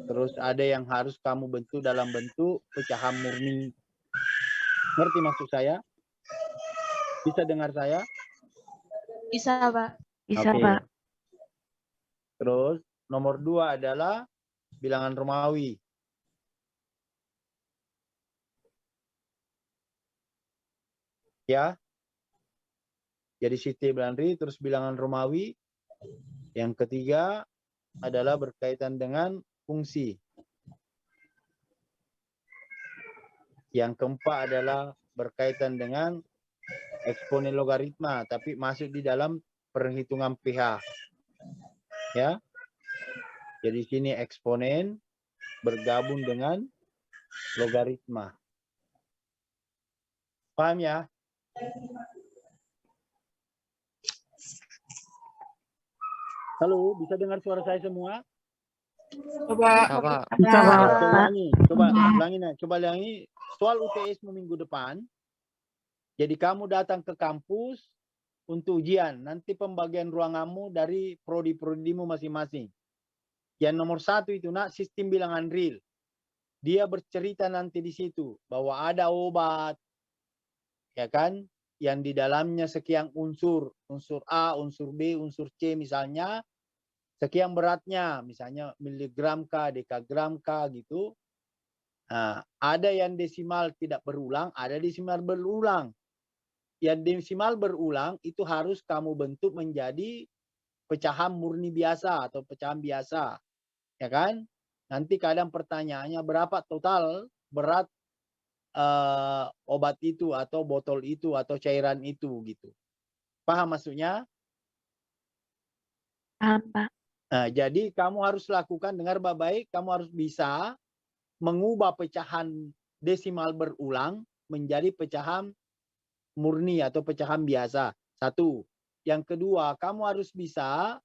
terus ada yang harus kamu bentuk dalam bentuk pecahan murni. Ngerti maksud saya? Bisa dengar saya? Bisa, Pak. Bisa, Oke. Pak. Terus nomor 2 adalah bilangan Romawi. Ya. Jadi sistem bilangan real, terus bilangan Romawi. Yang ketiga adalah berkaitan dengan fungsi. Yang keempat adalah berkaitan dengan eksponen logaritma, tapi masuk di dalam perhitungan pH. Ya. Jadi sini eksponen bergabung dengan logaritma. Paham ya? Halo, bisa dengar suara saya semua? Coba. Ya, Pak. Bisa, Pak. Ulangi, coba ulangi, coba ulangi soal UTS minggu depan. Jadi kamu datang ke kampus untuk ujian. Nanti pembagian ruanganmu dari prodi-prodimu masing-masing. Yang nomor 1 itu, Nak, sistem bilangan real. Dia bercerita nanti di situ bahwa ada obat, ya kan? Yang di dalamnya sekian unsur, unsur A, unsur B, unsur C misalnya, sekian beratnya, misalnya miligram K, dekagram K gitu. Nah, ada yang desimal tidak berulang, ada desimal berulang. Yang desimal berulang itu harus kamu bentuk menjadi pecahan murni biasa atau pecahan biasa, ya kan? Nanti kadang pertanyaannya berapa total berat obat itu atau botol itu atau cairan itu gitu. Paham maksudnya? Paham, Pak. Nah, jadi kamu harus lakukan, dengar baik-baik, kamu harus bisa mengubah pecahan desimal berulang menjadi pecahan murni atau pecahan biasa. Satu. Yang kedua, kamu harus bisa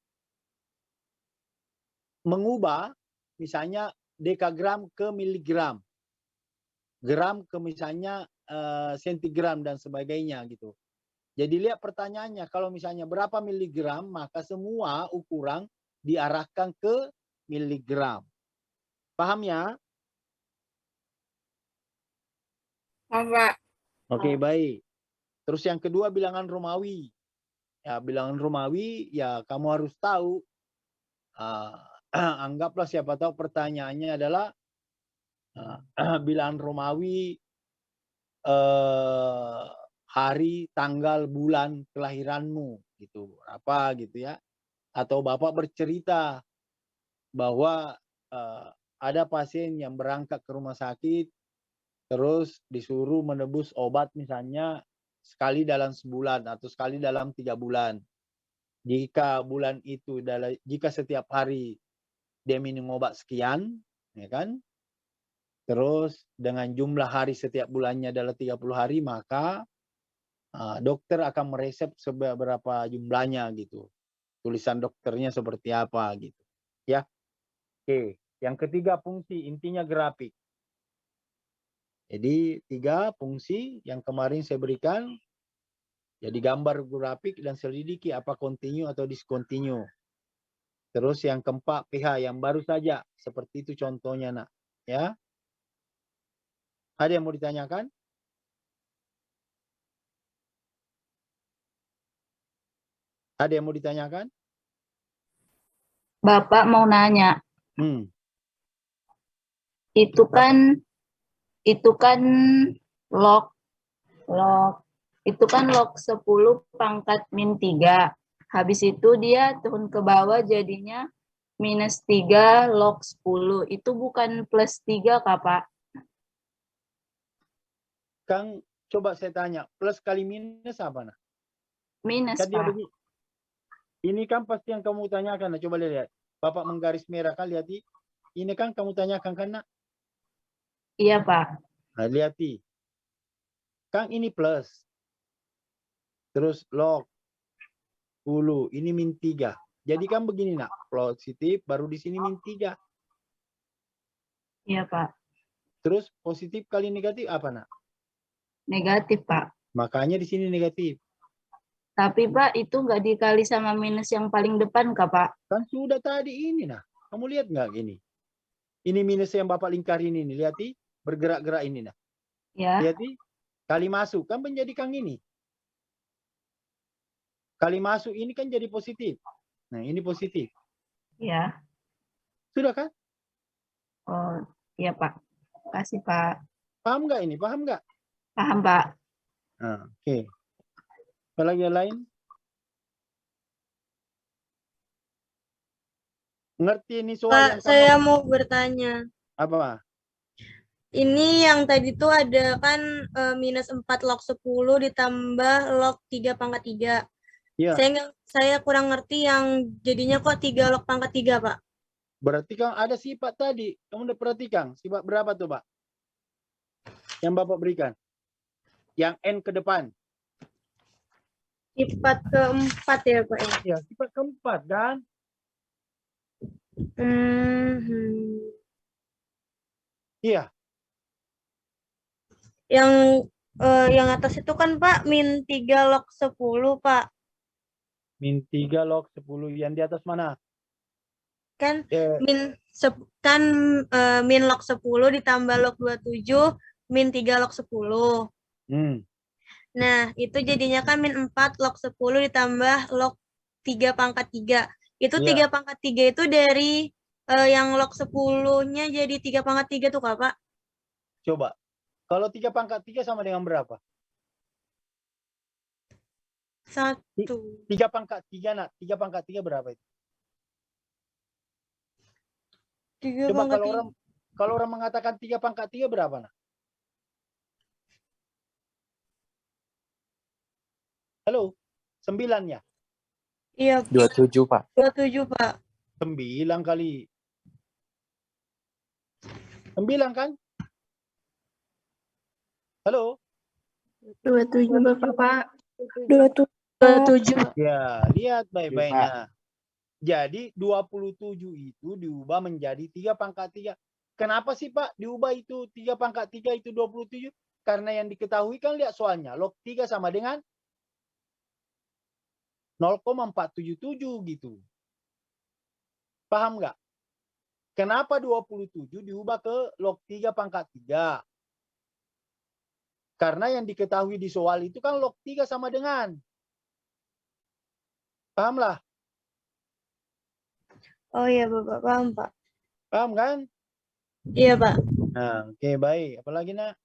mengubah misalnya dekagram ke miligram, gram ke misalnya sentigram dan sebagainya gitu. Jadi lihat pertanyaannya, kalau misalnya berapa miligram, maka semua ukuran diarahkan ke miligram. Paham ya? Paham, Pak. Oke, baik. Terus yang kedua bilangan Romawi. Ya, bilangan Romawi ya kamu harus tahu. Anggaplah siapa tahu pertanyaannya adalah bilangan Romawi hari, tanggal, bulan kelahiranmu gitu. Apa gitu ya. Atau Bapak bercerita bahwa ada pasien yang berangkat ke rumah sakit terus disuruh menebus obat misalnya sekali dalam sebulan atau sekali dalam 3 bulan. Jika bulan itu jika setiap hari dia minum obat sekian, ya kan? Terus dengan jumlah hari setiap bulannya adalah 30 hari, maka dokter akan meresep seberapa jumlahnya gitu. Tulisan dokternya seperti apa gitu. Ya. Oke, yang ketiga fungsi, intinya grafik. Jadi 3 fungsi yang kemarin saya berikan. Jadi gambar grafik dan selidiki apa continue atau discontinue. Terus yang keempat pH yang baru saja. Seperti itu contohnya nak. Ya. Ada yang mau ditanyakan? Ada yang mau ditanyakan? Bapak mau nanya. Itu kan log itu kan log 10 pangkat min 3. Habis itu dia turun ke bawah jadinya minus 3 log 10. Itu bukan plus 3 kah, Pak? Kang, coba saya tanya, plus kali minus apa nak? Minus, Kan dia Pak. begini. Ini kan pasti yang kamu tanyakan. Nah, coba lihat. Bapak menggaris merah kan, lihat. Ini kan kamu tanyakan kan nak? Iya, Pak. Nah, lihat. Kang ini plus. Terus log 10. Ini min 3. Jadi kan begini nak. Positif baru di sini min 3. Iya, Pak. Terus positif kali negatif apa nak? Negatif, Pak. Makanya di sini negatif. Tapi Pak, itu nggak dikali sama minus yang paling depan kah, Pak? Kan sudah tadi ini nah. Kamu lihat nggak ini? Ini minus yang Bapak lingkarin ini. Lihat bergerak-gerak ini nah. Ya. Lihat kali masuk kan menjadi Kang ini. Kali masuk ini kan jadi positif. Nah ini positif. Ya. Sudah kan? Oh iya Pak. Kasih Pak. Paham nggak ini? Paham nggak? Paham Pak. Nah, oke. Apa lagi yang lain? Ngerti ini soal Pak, yang saya kamu... mau bertanya. Apa? Ini yang tadi tuh ada kan minus 4 log 10 ditambah log 3 pangkat 3. Iya. Saya kurang ngerti yang jadinya kok 3 log pangkat 3, Pak. Berarti kan ada sifat tadi. Kamu udah perhatikan. Sifat berapa tuh, Pak? Yang Bapak berikan. Yang N ke depan. Sifat keempat ya, Pak. Ya, sifat keempat kan? Iya. Yang atas itu kan Pak min 3 log 10 Pak. Min 3 log 10 yang di atas mana? Kan min log 10 ditambah log 27 min 3 log 10. Nah, itu jadinya kan min 4 log 10 ditambah log 3 pangkat 3. Itu 3 pangkat 3 itu dari yang log 10-nya jadi 3 pangkat 3 tuh Kak, Pak? Coba. Kalau 3 pangkat 3 sama dengan berapa? 1. 3 pangkat 3 nak. 3 pangkat 3 berapa itu? Coba kalau orang mengatakan 3/3 berapa, nak? Halo, 9 ya? Iya, 27, Pak. 27, Pak. 9 kali. 9 kan? Halo? 27 Bapak. 27. Ya, lihat baik-baiknya. Jadi 27 itu diubah menjadi 3/3. Kenapa sih Pak diubah itu 3/3 itu 27? Karena yang diketahui kan lihat soalnya. Log 3 sama dengan 0,477 gitu. Paham nggak? Kenapa 27 diubah ke log 3/3? Karena yang diketahui di soal itu kan log 3 sama dengan. Pahamlah? Oh iya, Bapak. Paham, Pak. Paham kan? Iya, Pak. Nah, oke, baik. Apalagi, nak?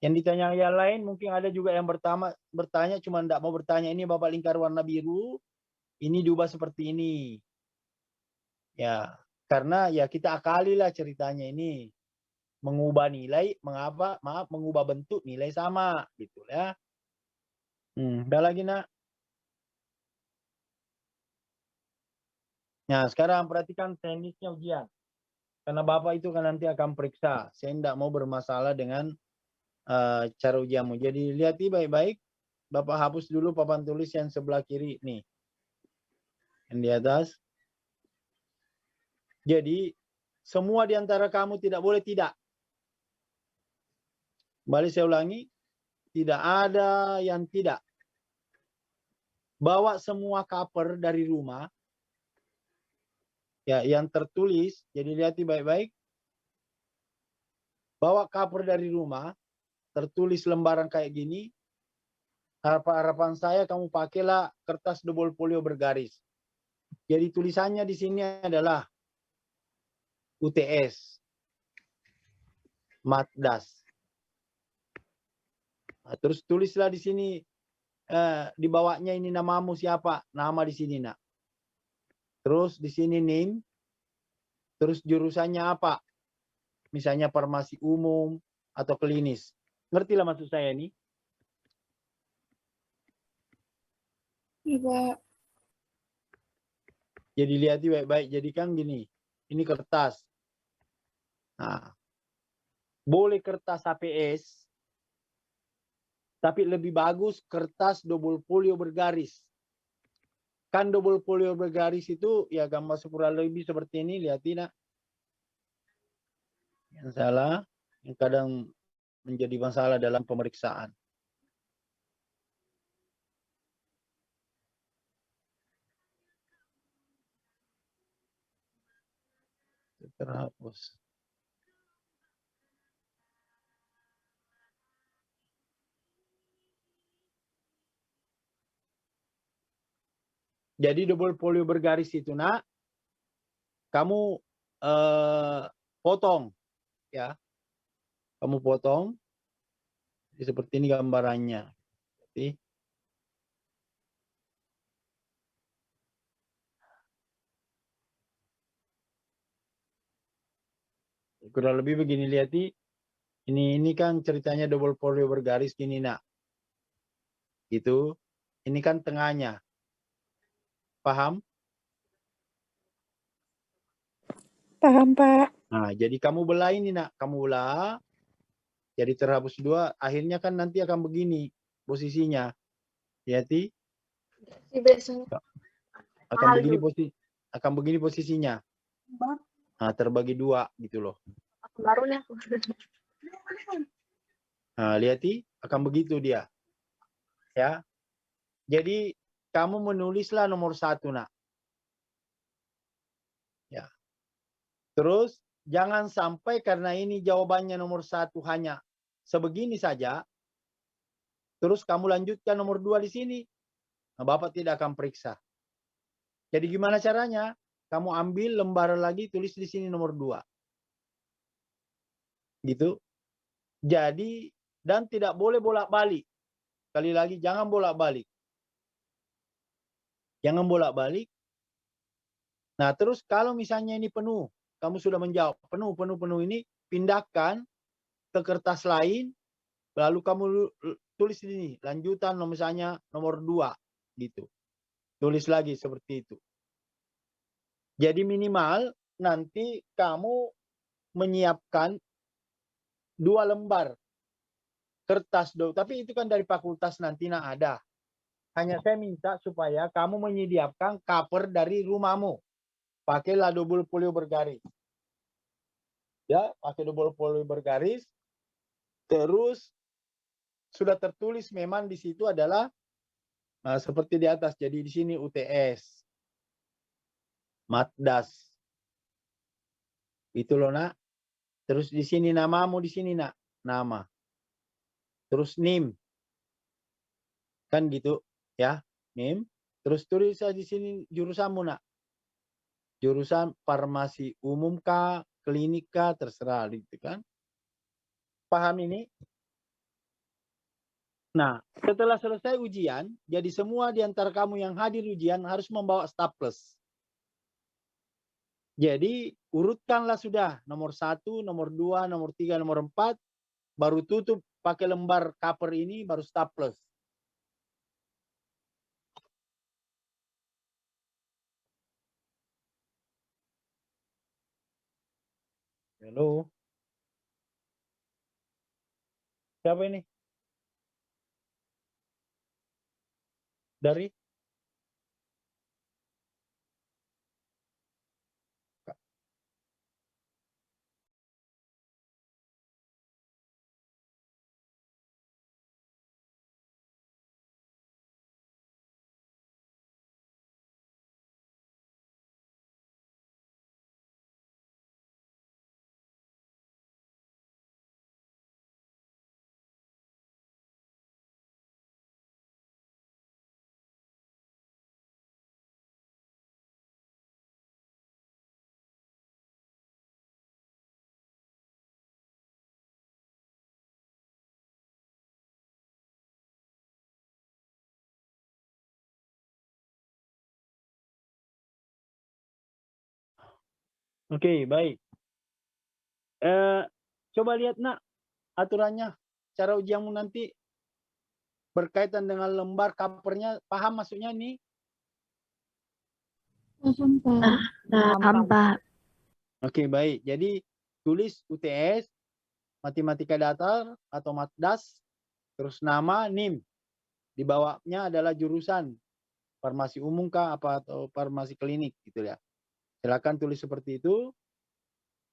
Yang ditanya yang lain mungkin ada juga yang bertanya cuma tidak mau bertanya, ini Bapak lingkar warna biru, ini diubah seperti ini. Ya, karena ya kita akalilah ceritanya ini. Mengubah nilai, mengubah bentuk nilai sama gitu ya. Ada lagi, nak? Nah, sekarang perhatikan teknisnya ujian. Karena Bapak itu kan nanti akan periksa. Saya tidak mau bermasalah dengan cara ujianmu. Jadi lihat baik-baik. Bapak hapus dulu papan tulis yang sebelah kiri nih. Yang di atas. Jadi semua di antara kamu tidak boleh tidak. Kembali saya ulangi. Tidak ada yang tidak. Bawa semua cover dari rumah. Ya, yang tertulis. Jadi lihat baik-baik. Bawa cover dari rumah. Tertulis lembaran kayak gini. Harapan saya kamu pakailah kertas double folio bergaris. Jadi tulisannya di sini adalah UTS. Matdas. Nah, terus tulislah di sini di bawahnya ini namamu siapa? Nama di sini, nak. Terus di sini name. Terus jurusannya apa? Misalnya farmasi umum atau klinis. Ngertilah maksud saya ini? Iya. Jadi lihat baik-baik. Jadi kan gini. Ini kertas. Nah, boleh kertas HPS. Tapi lebih bagus kertas double folio bergaris. Kan double folio bergaris itu ya gambar kurang lebih seperti ini. Lihat nak. Yang salah. Yang kadang menjadi masalah dalam pemeriksaan. Terhapus. Jadi double folio bergaris itu, nak, kamu potong, ya, kamu potong, seperti ini gambarannya. Jadi, kurang lebih begini, lihat ini kan ceritanya double folio bergaris gini, nak, gitu. Ini kan tengahnya. Paham? Paham, Pak. Nah, jadi kamu belah ini, nak. Kamu belah. Jadi terhapus dua. Akhirnya kan nanti akan begini posisinya. Lihat. Akan begini posisinya. Nah, terbagi dua gitu loh. Barunya. Nah, lihat akan begitu dia. Ya. Jadi kamu menulislah nomor 1, nak. Ya. Terus jangan sampai karena ini jawabannya nomor 1 hanya sebegini saja. Terus kamu lanjutkan nomor 2 di sini. Nah, Bapak tidak akan periksa. Jadi gimana caranya? Kamu ambil lembaran lagi, tulis di sini nomor 2. Gitu. Jadi, dan tidak boleh bolak-balik. Sekali lagi, jangan bolak-balik. Jangan bolak-balik. Nah, terus kalau misalnya ini penuh, kamu sudah menjawab penuh ini, pindahkan ke kertas lain, lalu kamu tulis di sini, lanjutan misalnya nomor 2, gitu. Tulis lagi seperti itu. Jadi minimal nanti kamu menyiapkan 2 lembar kertas, tapi itu kan dari fakultas nanti ada. Hanya saya minta supaya kamu menyediakan cover dari rumahmu. Pakailah double folio bergaris. Ya, pakai double folio bergaris. Terus sudah tertulis memang di situ adalah seperti di atas. Jadi di sini UTS, Matdas. Itu loh, Nak. Terus di sini namamu di sini, Nak. Nama. Terus NIM. Kan gitu, ya. NIM. Terus tulis di sini jurusanmu, Nak. Jurusan farmasi umum kah, klinik kah, terserah gitu kan. Paham ini? Nah, setelah selesai ujian, jadi semua di antara kamu yang hadir ujian harus membawa staples. Jadi urutkanlah sudah nomor 1, nomor 2, nomor 3, nomor 4, baru tutup pakai lembar cover ini, baru staples. Halo. Siapa ini? Dari? Oke, baik. Coba lihat, Nak, aturannya. Cara ujianmu nanti berkaitan dengan lembar covernya. Paham maksudnya ini? Paham, Pak. Paham, Pak. Oke, baik. Jadi tulis UTS, matematika datar atau Matdas, terus nama, NIM. Di bawahnya adalah jurusan farmasi umum kah apa atau farmasi klinik gitu ya. Silakan tulis seperti itu.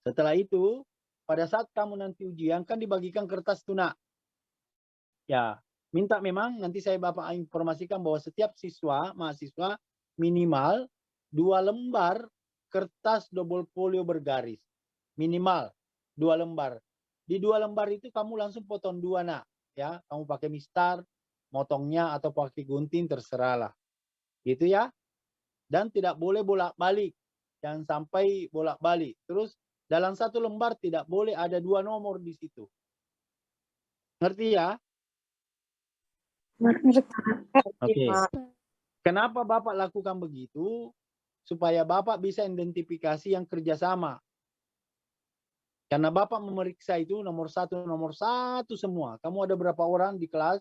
Setelah itu, pada saat kamu nanti ujian kan dibagikan kertas tuna. Ya, minta memang nanti saya Bapak informasikan bahwa setiap siswa, mahasiswa minimal 2 lembar kertas double folio bergaris. Minimal 2 lembar. Di 2 lembar itu kamu langsung potong 2, Nak. Ya, kamu pakai mistar, motongnya atau pakai gunting terserahlah. Gitu ya. Dan tidak boleh bolak-balik. Jangan sampai bolak-balik. Terus dalam 1 lembar tidak boleh ada 2 nomor di situ. Ngerti ya? Oke. Kenapa Bapak lakukan begitu? Supaya Bapak bisa identifikasi yang kerjasama. Karena Bapak memeriksa itu nomor satu semua. Kamu ada berapa orang di kelas?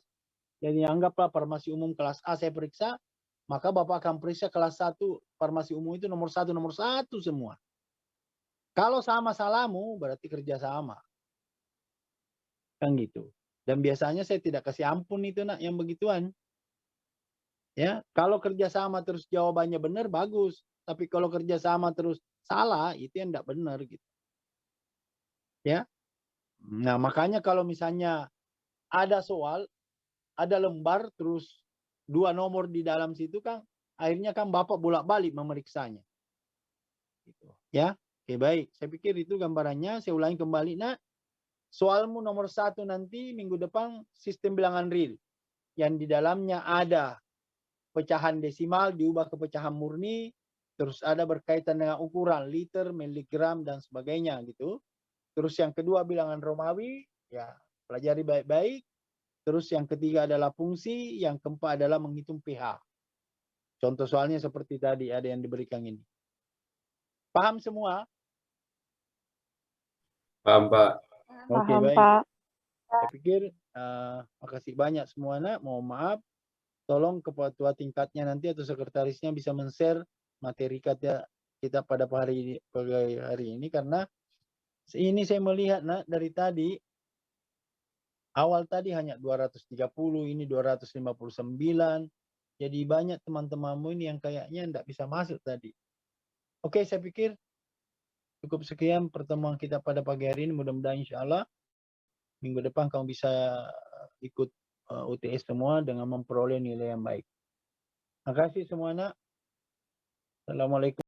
Jadi anggaplah farmasi umum kelas A saya periksa. Maka Bapak akan periksa kelas 1 farmasi umum itu nomor satu semua. Kalau sama salahmu berarti kerjasama. Kan gitu. Dan biasanya saya tidak kasih ampun itu, Nak, yang begituan. Ya, kalau kerjasama terus jawabannya benar bagus. Tapi kalau kerjasama terus salah itu yang tidak benar gitu. Ya. Nah, makanya kalau misalnya ada soal, ada lembar terus 2 nomor di dalam situ kan akhirnya kan Bapak bolak-balik memeriksanya. Gitu. Ya. Oke, baik. Saya pikir itu gambarannya. Saya ulangi kembali, Nak. Soalmu nomor 1 nanti minggu depan sistem bilangan real. Yang di dalamnya ada pecahan desimal diubah ke pecahan murni. Terus ada berkaitan dengan ukuran liter, miligram, dan sebagainya gitu. Terus yang kedua bilangan Romawi. Ya, pelajari baik-baik. Terus yang ketiga adalah fungsi. Yang keempat adalah menghitung pH. Contoh soalnya seperti tadi ada yang diberikan ini. Paham semua? Paham, Pak. Oke, Paham, baik. Pak. Saya pikir makasih banyak semua, Nak. Mohon maaf. Tolong ketua tingkatnya nanti atau sekretarisnya bisa men-share materi kita pada hari ini karena ini saya melihat, Nak, dari tadi awal tadi hanya 230, ini 259. Jadi banyak teman-temanmu ini yang kayaknya tidak bisa masuk tadi. Oke, saya pikir cukup sekian pertemuan kita pada pagi hari ini. Mudah-mudahan insya Allah minggu depan kamu bisa ikut UTS semua dengan memperoleh nilai yang baik. Terima kasih semua, Nak. Assalamualaikum.